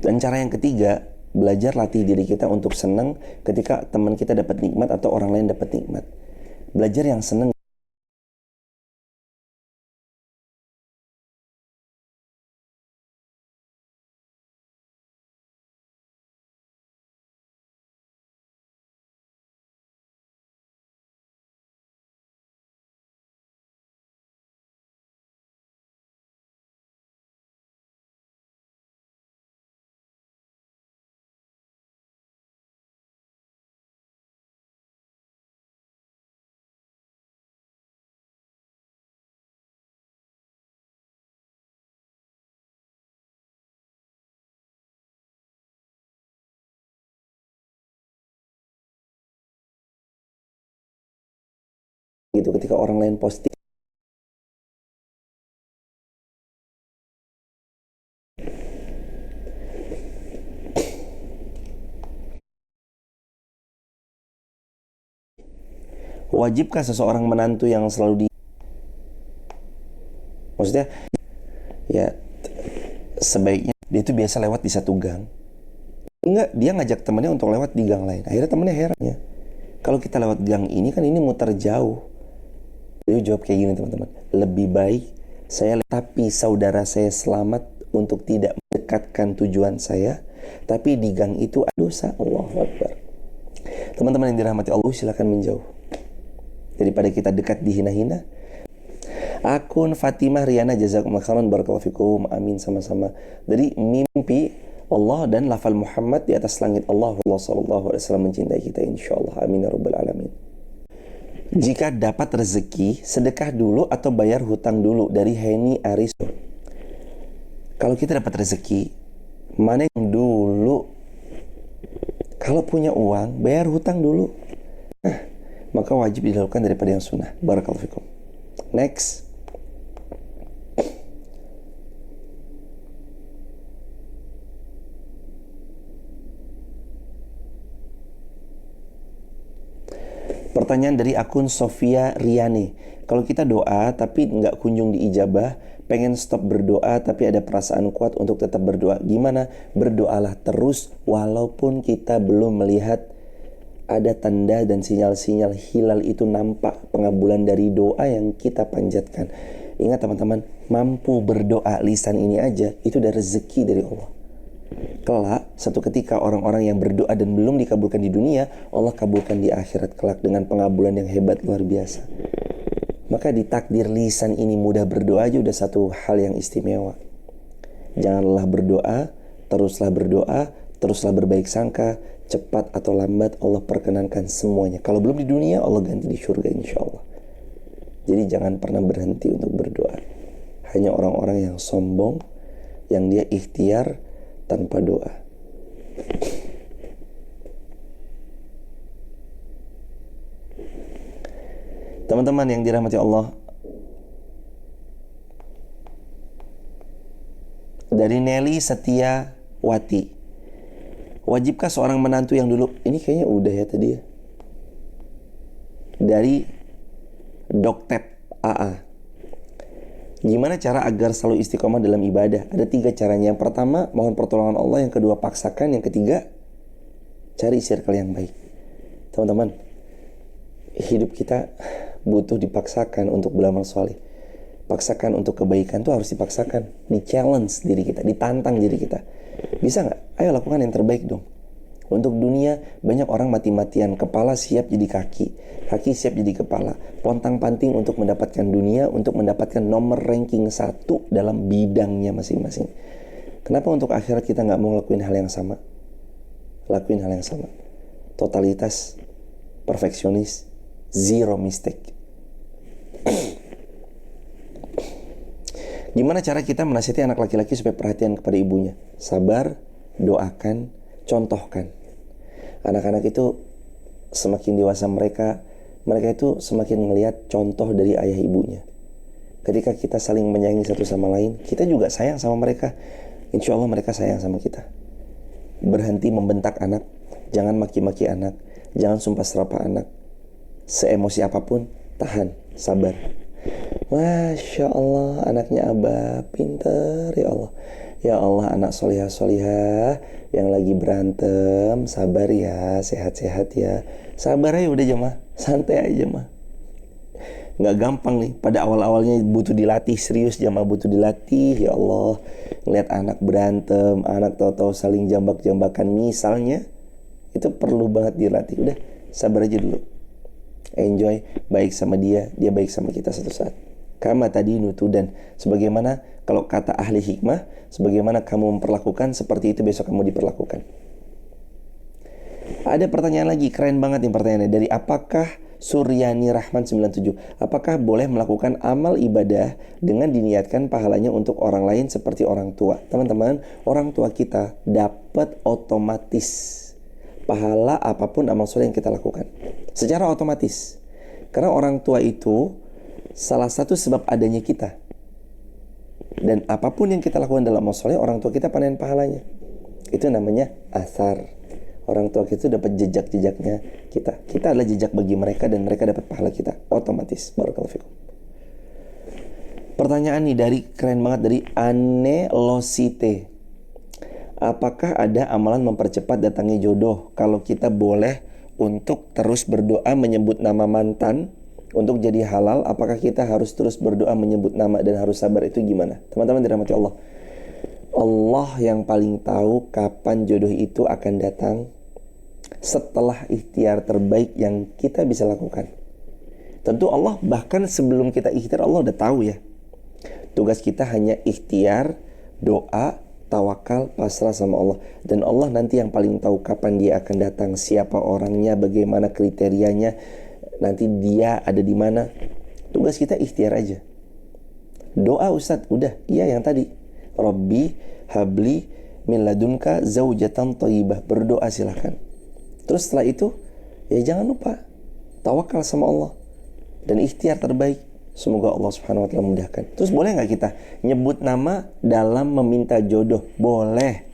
S1: Dan cara yang ketiga, belajar latih diri kita untuk senang ketika teman kita dapat nikmat atau orang lain dapat nikmat. Belajar yang senang. Gitu ketika orang lain posting. Wajibkah seseorang menantu yang selalu maksudnya ya sebaiknya dia itu biasa lewat di satu gang. Enggak, dia ngajak temannya untuk lewat di gang lain. Akhirnya temannya heran ya. Kalau kita lewat gang ini kan ini muter jauh. Dia jawab kayak gini teman-teman. Lebih baik saya tapi saudara saya selamat untuk tidak mendekatkan tujuan saya. Tapi di gang itu ada dosa. Allahu Akbar. Teman-teman yang dirahmati Allah, silakan menjauh. Daripada kita dekat dihina-hina. Akun Fatimah Riana, jazakumullah khairan, barakallahu fikum, amin sama-sama. Dari mimpi Allah dan lafal Muhammad di atas langit Allah sallallahu alaihi wasallam mencintai kita insyaallah, amin ya rabbal alamin. Jika dapat rezeki, sedekah dulu atau bayar hutang dulu? Dari Heni Ariso. Kalau kita dapat rezeki, mana yang dulu? Kalau punya uang, bayar hutang dulu. Nah, maka wajib dilakukan daripada yang sunnah. Barakallahu fikum. Next. Pertanyaan dari akun Sofia Riani. Kalau kita doa tapi nggak kunjung diijabah, pengen stop berdoa tapi ada perasaan kuat untuk tetap berdoa. Gimana? Berdoalah terus walaupun kita belum melihat ada tanda dan sinyal-sinyal hilal itu nampak pengabulan dari doa yang kita panjatkan. Ingat teman-teman, mampu berdoa lisan ini aja itu udah rezeki dari Allah. Kelak, satu ketika orang-orang yang berdoa dan belum dikabulkan di dunia, Allah kabulkan di akhirat kelak dengan pengabulan yang hebat luar biasa. Maka di takdir lisan ini mudah berdoa aja udah satu hal yang istimewa. Jangan lelah berdoa, teruslah berdoa, Teruslah berbaik sangka, cepat atau lambat Allah perkenankan semuanya. Kalau belum di dunia, Allah ganti di surga insya Allah. Jadi jangan pernah berhenti untuk berdoa. Hanya orang-orang yang sombong, yang dia ikhtiar tanpa doa. Teman-teman yang dirahmati Allah, dari Nelly Setiawati, wajibkah seorang menantu yang dulu, ini kayaknya udah ya tadi ya, dari Doktep AA, gimana cara agar selalu istiqomah dalam ibadah? Ada 3 caranya. Yang pertama, mohon pertolongan Allah. Yang kedua, paksakan. Yang ketiga, cari circle yang baik. Teman-teman, hidup kita butuh dipaksakan untuk beramal soleh. Paksakan untuk kebaikan tuh harus dipaksakan. Di-challenge diri kita, ditantang diri kita. Bisa gak? Ayo lakukan yang terbaik dong. Untuk dunia, banyak orang mati-matian. Kepala siap jadi kaki, kaki siap jadi kepala. Pontang-panting untuk mendapatkan dunia, untuk mendapatkan nomor ranking 1 dalam bidangnya masing-masing. Kenapa untuk akhirat kita gak mau lakuin hal yang sama? Lakuin hal yang sama. Totalitas, perfeksionis, zero mistake. Gimana cara kita menasihati anak laki-laki supaya perhatian kepada ibunya? Sabar, doakan, contohkan. Anak-anak itu semakin dewasa mereka itu semakin melihat contoh dari ayah ibunya. Ketika kita saling menyayangi satu sama lain, kita juga sayang sama mereka. Insya Allah mereka sayang sama kita. Berhenti membentak anak, jangan maki-maki anak, jangan sumpah serapah anak. Seemosi apapun, tahan, sabar. Masya Allah, anaknya Abah pinter ya Allah. Ya Allah, anak solihah yang lagi berantem, sabar ya, sehat-sehat ya. Sabar aja udah jemaah, santai aja mah. Nggak gampang nih, pada awal-awalnya butuh dilatih, serius jemaah, butuh dilatih. Ya Allah, ngeliat anak berantem, anak tahu-tahu saling jambak-jambakan misalnya, itu perlu banget dilatih. Udah, sabar aja dulu. Enjoy, baik sama dia baik sama kita satu saat. Kama tadi nutu, dan sebagaimana kalau kata ahli hikmah, sebagaimana kamu memperlakukan, seperti itu besok kamu diperlakukan. Ada pertanyaan lagi, keren banget nih pertanyaannya. Dari apakah Suryani Rahman 97, apakah boleh melakukan amal ibadah dengan diniatkan pahalanya untuk orang lain seperti orang tua? Teman-teman, orang tua kita dapat otomatis pahala apapun amal soleh yang kita lakukan secara otomatis. Karena orang tua itu salah satu sebab adanya kita. Dan apapun yang kita lakukan dalam amal soleh, orang tua kita panen pahalanya. Itu namanya asar. Orang tua kita dapat jejak-jejaknya kita. Kita adalah jejak bagi mereka dan mereka dapat pahala kita otomatis. Barakallahu fikum. Pertanyaan nih dari keren banget dari Anne Losite. Apakah ada amalan mempercepat datangnya jodoh? Kalau kita boleh untuk terus berdoa menyebut nama mantan untuk jadi halal, apakah kita harus terus berdoa menyebut nama dan harus sabar? Itu gimana? Teman-teman dirahmati Allah. Allah yang paling tahu kapan jodoh itu akan datang setelah ikhtiar terbaik yang kita bisa lakukan. Tentu Allah bahkan sebelum kita ikhtiar, Allah udah tahu ya. Tugas kita hanya ikhtiar, doa, tawakal, pasrah sama Allah. Dan Allah nanti yang paling tahu kapan dia akan datang, siapa orangnya, bagaimana kriterianya, nanti dia ada di mana. Tugas kita ikhtiar aja. Doa Ustadz, udah, iya yang tadi. Rabbi habli min ladunka zaujatan thayyibah. Berdoa silahkan. Terus setelah itu, ya jangan lupa tawakal sama Allah dan ikhtiar terbaik. Semoga Allah subhanahu wa ta'ala memudahkan. Terus boleh gak kita nyebut nama dalam meminta jodoh? Boleh.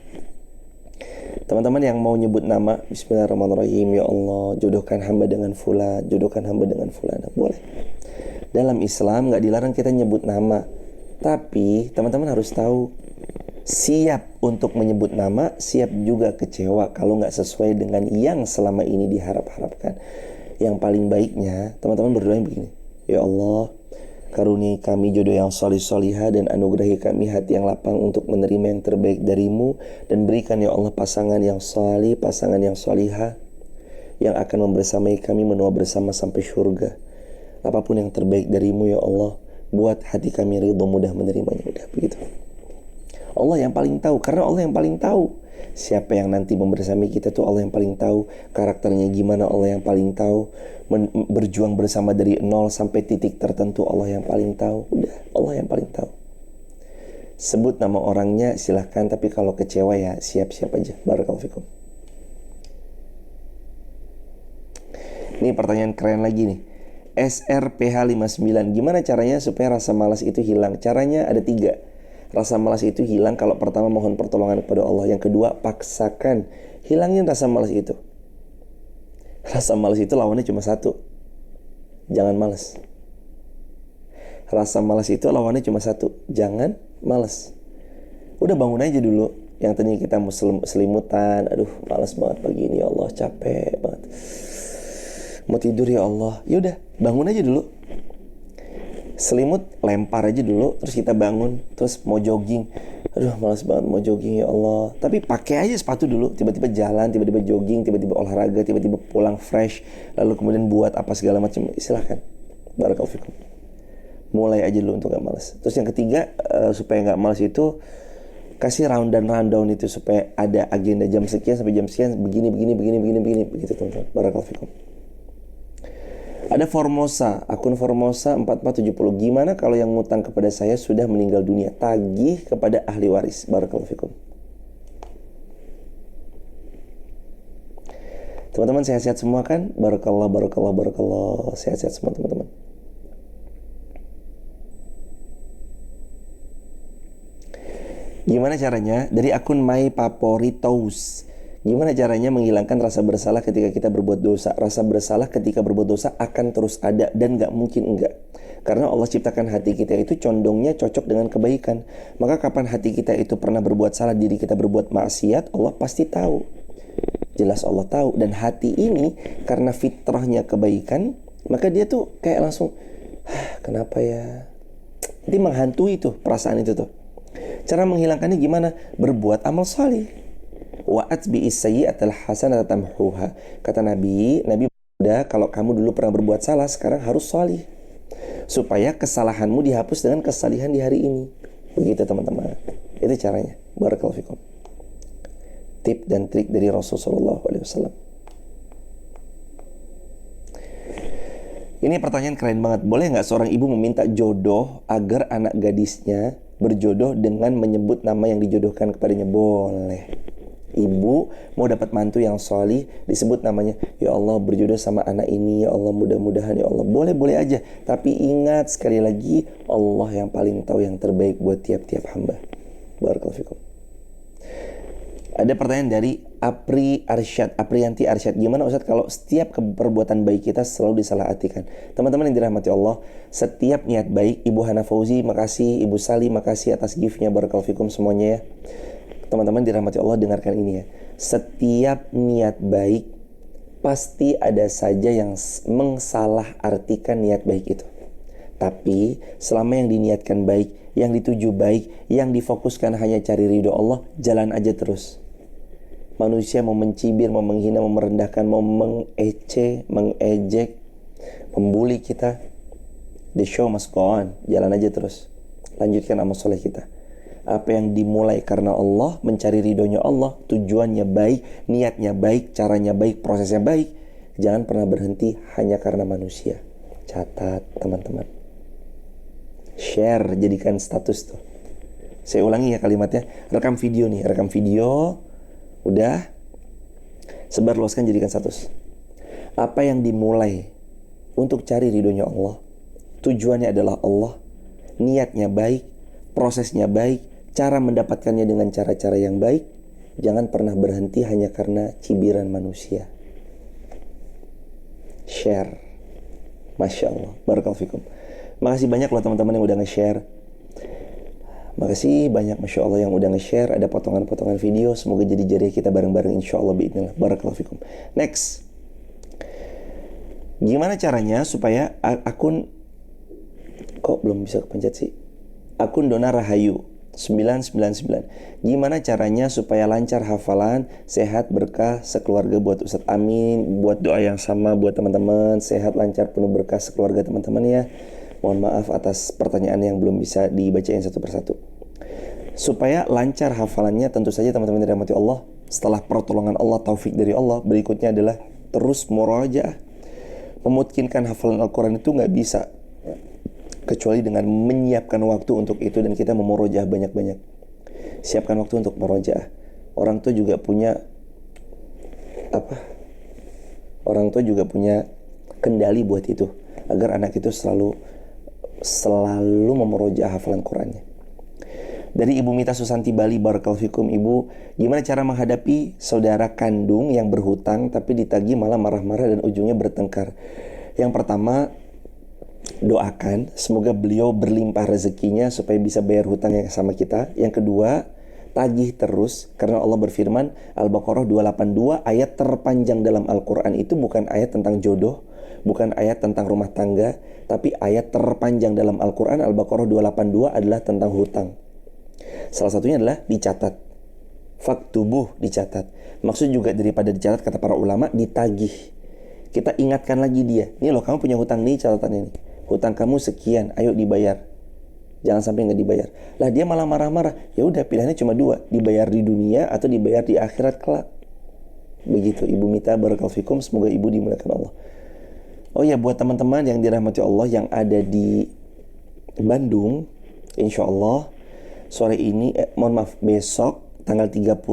S1: Teman-teman yang mau nyebut nama, bismillahirrahmanirrahim, ya Allah jodohkan hamba dengan fulan, jodohkan hamba dengan fulana, boleh. Dalam Islam gak dilarang kita nyebut nama. Tapi teman-teman harus tahu, siap untuk menyebut nama, siap juga kecewa kalau gak sesuai dengan yang selama ini diharap-harapkan. Yang paling baiknya teman-teman berdoa yang begini, ya Allah, karuniai kami jodoh yang solih-solihah dan anugerahi kami hati yang lapang untuk menerima yang terbaik darimu. Dan berikan ya Allah pasangan yang solih, pasangan yang solihah yang akan membersamai kami menua bersama sampai surga. Apapun yang terbaik darimu ya Allah, buat hati kami ridho, mudah menerimanya. Udah begitu. Allah yang paling tahu, karena Allah yang paling tahu. Siapa yang nanti membersami kita tuh Allah yang paling tahu. Karakternya gimana Allah yang paling tahu. Berjuang bersama dari nol sampai titik tertentu Allah yang paling tahu. Udah, Allah yang paling tahu. Sebut nama orangnya silahkan, tapi kalau kecewa ya siap-siap aja. Barakallahu fikum. Ini pertanyaan keren lagi nih. SRPH59, gimana caranya supaya rasa malas itu hilang? Caranya ada 3. Rasa malas itu hilang kalau pertama mohon pertolongan kepada Allah. Yang kedua, paksakan hilangin rasa malas itu. Rasa malas itu lawannya cuma 1. Jangan malas. Rasa malas itu lawannya cuma 1. Jangan malas. Udah bangun aja dulu. Yang tadinya kita mau selimutan, aduh malas banget pagi ini ya Allah, capek banget, mau tidur ya Allah. Yaudah, bangun aja dulu. Selimut lempar aja dulu, terus kita bangun, terus mau jogging. Aduh malas banget mau jogging ya Allah. Tapi pakai aja sepatu dulu, tiba-tiba jalan, tiba-tiba jogging, tiba-tiba olahraga, tiba-tiba pulang fresh, lalu kemudian buat apa segala macam. Silahkan. Barakallahu fikum. Mulai aja dulu untuk gak malas. Terus yang ketiga, supaya gak malas itu kasih rundown itu, supaya ada agenda jam sekian sampai jam sekian, begini begitu teman-teman. Barakallahu fikum. Ada Formosa, akun Formosa 4470. Gimana kalau yang ngutang kepada saya sudah meninggal dunia? Tagih kepada ahli waris. Barakallahu fikum. Teman-teman sehat-sehat semua kan? Barakallah. Sehat-sehat semua teman-teman. Gimana caranya? Dari akun My Paporitos. Gimana caranya menghilangkan rasa bersalah ketika kita berbuat dosa? Rasa bersalah ketika berbuat dosa akan terus ada dan gak mungkin enggak. Karena Allah ciptakan hati kita itu condongnya cocok dengan kebaikan. Maka kapan hati kita itu pernah berbuat salah, diri kita berbuat maksiat, Allah pasti tahu. Jelas Allah tahu. Dan hati ini karena fitrahnya kebaikan, maka dia tuh kayak langsung, kenapa ya? Jadi menghantui tuh perasaan itu tuh. Cara menghilangkannya gimana? Berbuat amal salih. Wa atbi'is sayyi'atal hasanata tamhuha. Kata Nabi udah, kalau kamu dulu pernah berbuat salah, sekarang harus salih, supaya kesalahanmu dihapus dengan kesalihan di hari ini. Begitu teman-teman. Itu caranya. Barakallahu fikum. Tip dan trik dari Rasulullah SAW. Ini pertanyaan keren banget. Boleh nggak seorang ibu meminta jodoh agar anak gadisnya berjodoh dengan menyebut nama yang dijodohkan kepadanya? Boleh. Ibu mau dapat mantu yang solih, disebut namanya, ya Allah berjodoh sama anak ini, ya Allah mudah-mudahan ya Allah. Boleh aja. Tapi ingat sekali lagi, Allah yang paling tahu yang terbaik buat tiap-tiap hamba. Barakallahu fikum. Ada pertanyaan dari Apriyanti Arsyad. Gimana Ustaz kalau setiap perbuatan baik kita selalu disalahartikan? Teman-teman yang dirahmati Allah, setiap niat baik, Ibu Hana Fauzi makasih, Ibu Sali makasih atas gift-nya. Barakallahu fikum semuanya ya. Teman-teman dirahmati Allah, dengarkan ini ya. Setiap niat baik pasti ada saja yang mengsalahartikan niat baik itu. Tapi selama yang diniatkan baik, yang dituju baik, yang difokuskan hanya cari ridho Allah, jalan aja terus. Manusia mau mencibir, mau menghina, mau merendahkan, mau mengejek, membuli kita, the show must go on. Jalan aja terus. Lanjutkan amal soleh kita. Apa yang dimulai karena Allah, mencari ridhonya Allah, tujuannya baik, niatnya baik, caranya baik, prosesnya baik, jangan pernah berhenti hanya karena manusia. Catat teman-teman, share, jadikan status tuh. Saya ulangi ya kalimatnya. Rekam video nih, udah, sebarluaskan, jadikan status. Apa yang dimulai untuk cari ridhonya Allah, tujuannya adalah Allah, niatnya baik, prosesnya baik, cara mendapatkannya dengan cara-cara yang baik. Jangan pernah berhenti hanya karena cibiran manusia. Share. Masya Allah. Barakallahu fikum. Makasih banyak loh teman-teman yang udah nge-share. Makasih banyak Masya Allah yang udah nge-share. Ada potongan-potongan video. Semoga jadi jariah kita bareng-bareng insya Allah bi'idznillah. Barakallahu fikum. Next. Gimana caranya supaya akun, kok belum bisa kepencet sih? Akun Dona Rahayu 999. Gimana caranya supaya lancar hafalan, sehat, berkah, sekeluarga buat Ustadz? Amin. Buat doa yang sama buat teman-teman, sehat, lancar, penuh berkah sekeluarga teman-teman ya. Mohon maaf atas pertanyaan yang belum bisa dibacain satu persatu. Supaya lancar hafalannya, tentu saja teman-teman dirahmati Allah, Setelah pertolongan Allah, taufik dari Allah, berikutnya adalah terus murojaah. Memungkinkan hafalan Al-Quran itu nggak bisa kecuali dengan menyiapkan waktu untuk itu, dan kita memurojaah banyak-banyak. Siapkan waktu untuk murojaah. Orang tua juga punya kendali buat itu, agar anak itu selalu memurojaah hafalan Qurannya. Dari Ibu Mita Susanti Bali, barakallahu fikum. Ibu, gimana cara menghadapi saudara kandung yang berhutang tapi ditagih malah marah-marah dan ujungnya bertengkar? Yang pertama, doakan semoga beliau berlimpah rezekinya supaya bisa bayar hutangnya sama kita. Yang kedua, tagih terus, karena Allah berfirman, Al-Baqarah 282, ayat terpanjang dalam Al-Quran itu bukan ayat tentang jodoh, bukan ayat tentang rumah tangga, tapi ayat terpanjang dalam Al-Quran, Al-Baqarah 282 adalah tentang hutang. Salah satunya adalah dicatat. Faktubuh, dicatat. Maksud juga daripada dicatat, kata para ulama, ditagih. Kita ingatkan lagi dia, nih loh kamu punya hutang nih, catatannya nih. Hutang kamu sekian, ayo dibayar. Jangan sampai nggak dibayar. Lah dia malah marah-marah. Ya udah, pilihannya cuma dua, dibayar di dunia atau dibayar di akhirat kelak. Begitu Ibu Mita, barakallahu fikum. Semoga ibu dimuliakan Allah. Oh ya, buat teman-teman yang dirahmati Allah yang ada di Bandung, insya Allah sore ini, besok tanggal 30,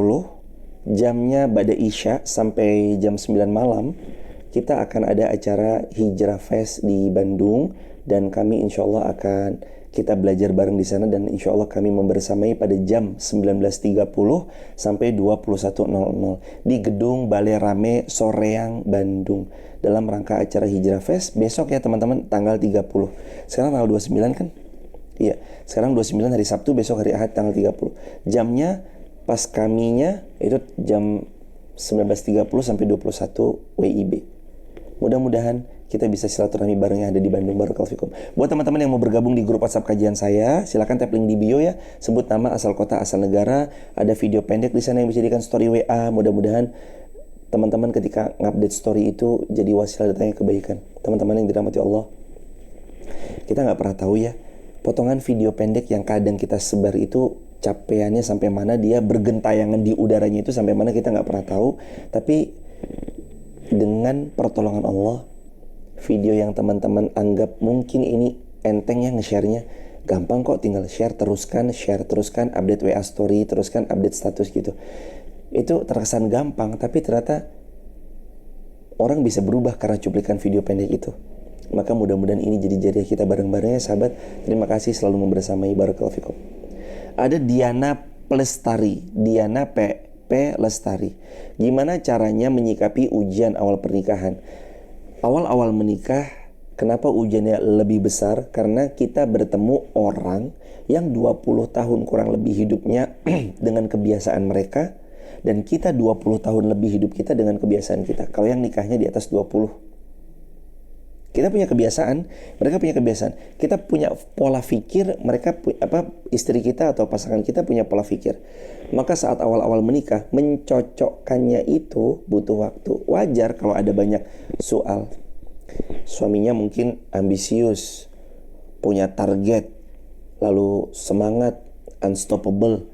S1: jamnya ba'da Isya sampai jam 9 malam, kita akan ada acara Hijrah Fest di Bandung, dan kami insya Allah akan kita belajar bareng di sana, dan insya Allah kami membersamai pada jam 19.30 sampai 21.00 di Gedung Balai Rame Soreang, Bandung, dalam rangka acara Hijrah Fest besok ya teman-teman, tanggal 30. Sekarang tanggal 29 kan? Iya, sekarang 29 hari Sabtu, besok hari Ahad tanggal 30. Jamnya pas kaminya itu jam 19.30 sampai 21 WIB. Mudah-mudahan kita bisa silaturahmi bareng yang ada di Bandung, barakallahu fikum. Buat teman-teman yang mau bergabung di grup WhatsApp kajian saya, silakan tap link di bio ya. Sebut nama, asal kota, asal negara. Ada video pendek di sana yang bisa dijadikan story WA. Mudah-mudahan teman-teman ketika ngupdate story itu jadi wasilah datangnya kebaikan. Teman-teman yang dirahmati Allah, kita nggak pernah tahu ya, potongan video pendek yang kadang kita sebar itu capaiannya sampai mana, dia bergentayangan di udaranya itu sampai mana, kita nggak pernah tahu. Tapi dengan pertolongan Allah, video yang teman-teman anggap mungkin ini enteng ya nge-share-nya, gampang kok, tinggal share teruskan, update WA story, teruskan update status gitu. Itu terkesan gampang, tapi ternyata orang bisa berubah karena cuplikan video pendek itu. Maka mudah-mudahan ini jadi jariah kita bareng-bareng ya sahabat. Terima kasih selalu membersamai, barakallahu fikum. Ada Diana Plestari, Diana P Lestari. Gimana caranya menyikapi ujian awal pernikahan? Awal-awal menikah, kenapa ujiannya lebih besar? Karena kita bertemu orang yang 20 tahun kurang lebih hidupnya dengan kebiasaan mereka, dan kita 20 tahun lebih hidup kita dengan kebiasaan kita. Kalau yang nikahnya di atas 20, kita punya kebiasaan, mereka punya kebiasaan. Kita punya pola pikir, istri kita atau pasangan kita punya pola pikir. Maka saat awal-awal menikah, mencocokkannya itu butuh waktu. Wajar kalau ada banyak soal. Suaminya mungkin ambisius, punya target, lalu semangat, unstoppable.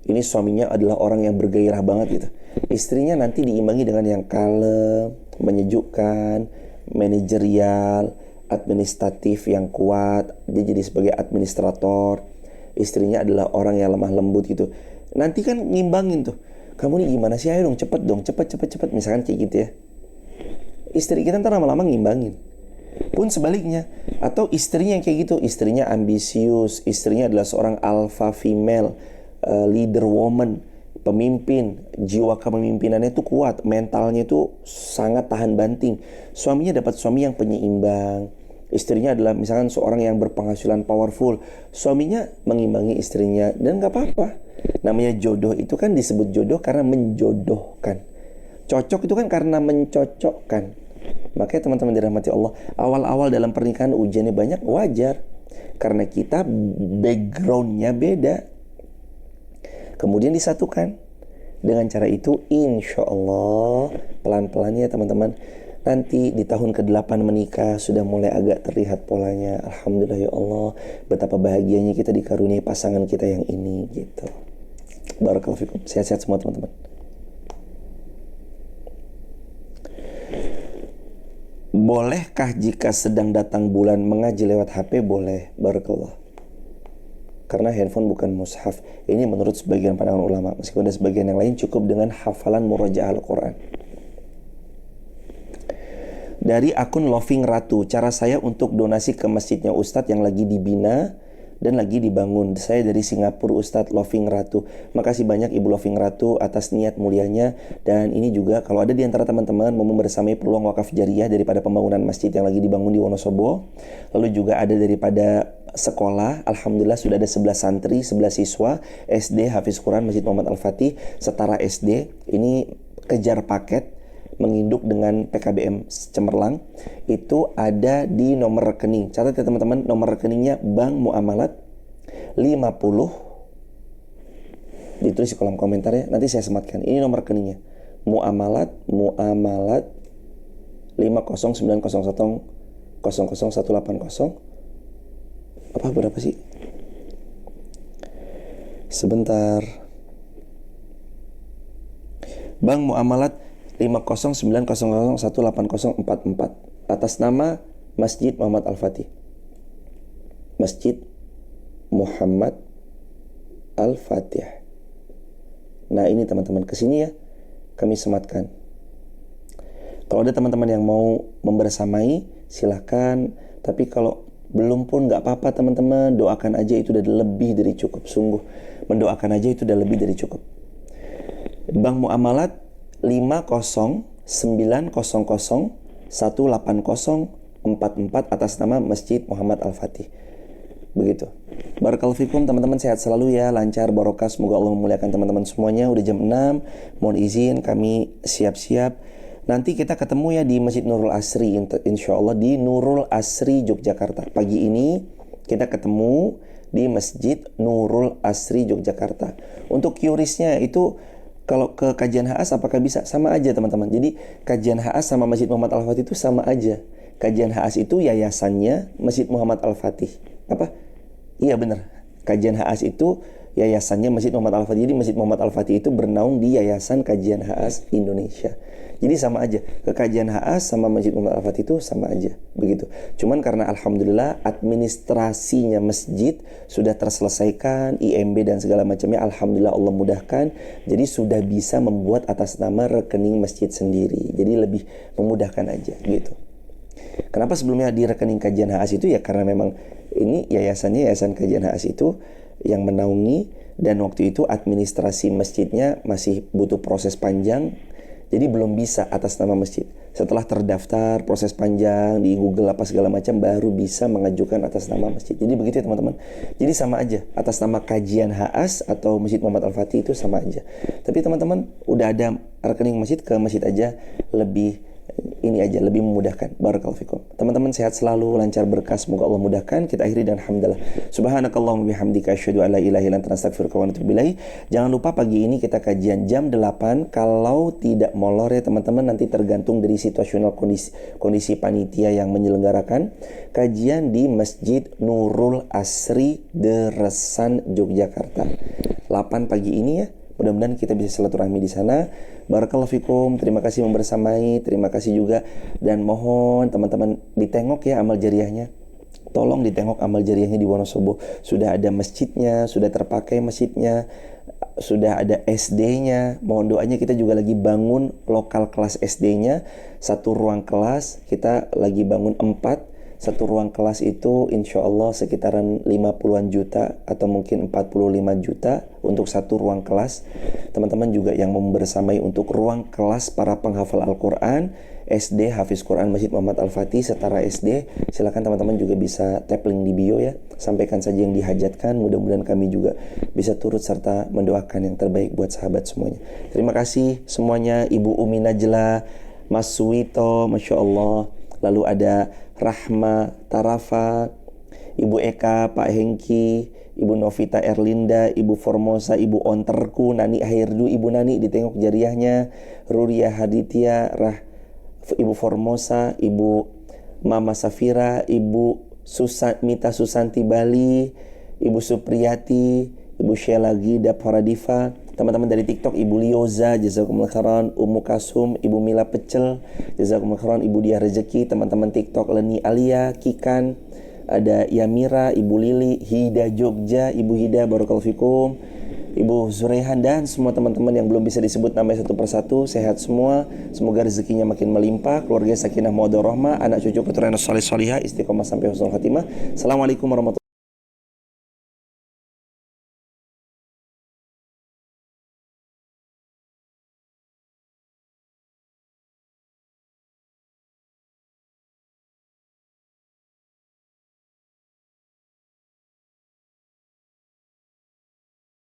S1: Ini suaminya adalah orang yang bergairah banget gitu. Istrinya nanti diimbangi dengan yang kalem, menyejukkan, manajerial, administratif yang kuat. Dia jadi sebagai administrator. Istrinya adalah orang yang lemah lembut gitu. Nanti kan ngimbangin tuh, kamu nih gimana sih, ayo dong cepet, misalkan kayak gitu ya. Istri kita ntar lama-lama ngimbangin. Pun sebaliknya, atau istrinya yang kayak gitu, istrinya ambisius, istrinya adalah seorang alpha female, leader woman, pemimpin, jiwa kepemimpinannya itu kuat, mentalnya itu sangat tahan banting. Suaminya dapat suami yang penyeimbang. Istrinya adalah misalkan seorang yang berpenghasilan powerful, suaminya mengimbangi istrinya, dan gak apa-apa. Namanya jodoh itu kan disebut jodoh karena menjodohkan. Cocok itu kan karena mencocokkan. Makanya teman-teman dirahmati Allah, awal-awal dalam pernikahan ujiannya banyak, wajar. Karena kita backgroundnya beda. Kemudian disatukan. Dengan cara itu insya Allah pelan-pelan ya teman-teman, nanti di tahun ke-8 menikah sudah mulai agak terlihat polanya. Alhamdulillah ya Allah, betapa bahagianya kita dikaruniai pasangan kita yang ini gitu. Barakallahu fikum. Sehat-sehat semua teman-teman. Bolehkah jika sedang datang bulan mengaji lewat HP? Boleh. Barakallah. Karena handphone bukan mushaf. Ini menurut sebagian pandangan ulama. Meskipun ada sebagian yang lain cukup dengan hafalan murajaah Al-Quran. Dari akun Loving Ratu, cara saya untuk donasi ke masjidnya Ustadz yang lagi dibina dan lagi dibangun. Saya dari Singapura, Ustadz Loving Ratu. Makasih banyak Ibu Loving Ratu atas niat mulianya. Dan ini juga kalau ada di antara teman-teman mau membersamai peluang wakaf jariah daripada pembangunan masjid yang lagi dibangun di Wonosobo, lalu juga ada daripada sekolah, alhamdulillah sudah ada 11 santri, 11 siswa SD Hafiz Quran Masjid Muhammad Al-Fatih setara SD. Ini kejar paket menginduk dengan PKBM Cemerlang, itu ada di nomor rekening. Catat ya teman-teman, nomor rekeningnya Bank Muamalat 50. Ditulis di kolom komentar ya, nanti saya sematkan. Ini nomor rekeningnya. Muamalat 5090100180. Apa berapa sih? Sebentar. Bank Muamalat 5090018044 atas nama Masjid Muhammad Al-Fatih. Masjid Muhammad Al-Fatih. Nah ini teman-teman, kesini ya kami sematkan. Kalau ada teman-teman yang mau membersamai silahkan. Tapi kalau belum pun gak apa-apa teman-teman, doakan aja, itu udah lebih dari cukup. Sungguh mendoakan aja itu udah lebih dari cukup. Bank Muamalat 5090018044 atas nama Masjid Muhammad Al-Fatih. Begitu. Barakallahu fikum teman-teman, sehat selalu ya, lancar, barokah, semoga Allah memuliakan teman-teman semuanya. Udah jam 6, mohon izin kami siap-siap. Nanti kita ketemu ya di Masjid Nurul Asri, insyaallah di Nurul Asri Yogyakarta. Pagi ini kita ketemu di Masjid Nurul Asri Yogyakarta. Untuk QRIS-nya itu kalau ke kajian HAS apakah bisa? Sama aja teman-teman. Jadi kajian HAS sama Masjid Muhammad Al-Fatih itu sama aja. Kajian HAS itu yayasannya Masjid Muhammad Al-Fatih. Apa? Iya benar. Kajian HAS itu yayasannya Masjid Muhammad Al-Fatih. Jadi Masjid Muhammad Al-Fatih itu bernaung di Yayasan Kajian HAS Indonesia. Jadi sama aja. Ke kajian HAS sama Masjid Muhammad Al-Fatih itu sama aja. Begitu. Cuman karena alhamdulillah administrasinya masjid sudah terselesaikan, IMB dan segala macamnya, alhamdulillah Allah mudahkan. Jadi sudah bisa membuat atas nama rekening masjid sendiri. Jadi lebih memudahkan aja gitu. Kenapa sebelumnya di rekening kajian HAS itu ya karena memang ini yayasannya Yayasan Kajian HAS itu yang menaungi, dan waktu itu administrasi masjidnya masih butuh proses panjang. Jadi belum bisa atas nama masjid. Setelah terdaftar, proses panjang di Google apa segala macam, baru bisa mengajukan atas nama masjid. Jadi begitu ya teman-teman. Jadi sama aja, atas nama kajian HAS atau Masjid Muhammad Al-Fatih itu sama aja. Tapi teman-teman udah ada rekening masjid, ke masjid aja lebih ini aja, lebih memudahkan. Barakallahu fikum. Teman-teman sehat selalu, lancar, berkah, semoga Allah mudahkan. Kita akhiri dan alhamdulillah. Subhanakallahumma bihamdika asyhadu an la ilaha illa anta astaghfiruka wa atubu ilaik. Jangan lupa pagi ini kita kajian jam 8. Kalau tidak molor ya teman-teman, nanti tergantung dari situasional kondisi panitia yang menyelenggarakan. Kajian di Masjid Nurul Asri Deresan Yogyakarta. 8 pagi ini ya. Mudah-mudahan kita bisa silaturahmi di sana. Barakallahu fikum. Terima kasih membersamai, terima kasih juga, dan mohon teman-teman ditengok ya amal jariahnya. Tolong ditengok amal jariahnya di Wonosobo. Sudah ada masjidnya, sudah terpakai masjidnya, sudah ada SD-nya. Mohon doanya, kita juga lagi bangun lokal kelas SD-nya. 1 ruang kelas kita lagi bangun 4. 1 ruang kelas itu insya Allah sekitaran 50-an juta atau mungkin 45 juta untuk 1 ruang kelas. Teman-teman juga yang mau bersamai untuk ruang kelas para penghafal Al-Quran SD Hafiz Quran Masjid Muhammad Al-Fatih setara SD, silakan teman-teman juga bisa tap link di bio ya. Sampaikan saja yang dihajatkan, mudah-mudahan kami juga bisa turut serta mendoakan yang terbaik buat sahabat semuanya. Terima kasih semuanya. Ibu Umi Najla, Mas Suwito, Masya Allah. Lalu ada Rahma Tarafa, Ibu Eka, Pak Hengki, Ibu Novita Erlinda, Ibu Formosa, Ibu Onterku, Nani Akhirdu, Ibu Nani ditengok jariahnya, Ruria Haditya, Ibu Formosa, Ibu Mama Safira, Ibu Mita Susanti Bali, Ibu Supriyati, Ibu Sheila Gida Paradifa, Teman-teman dari TikTok, Ibu Lioza, jazakumullah khairan. Ummu Kasum, Ibu Mila Pecel, jazakumullah khairan. Ibu Dia Rezeki, teman-teman TikTok, Leni Alia, Kikan, ada Yamira, Ibu Lili, Hida Jogja, Ibu Hida, barakallahu fikum, Ibu Zurehan, dan semua teman-teman yang belum bisa disebut namanya satu persatu. Sehat semua, semoga rezekinya makin melimpah, keluarga sakinah mawaddah rahmah, anak cucu keturunan saleh salihah, istiqomah sampai husnul khatimah. Assalamualaikum warahmatullahi wabarakatuh.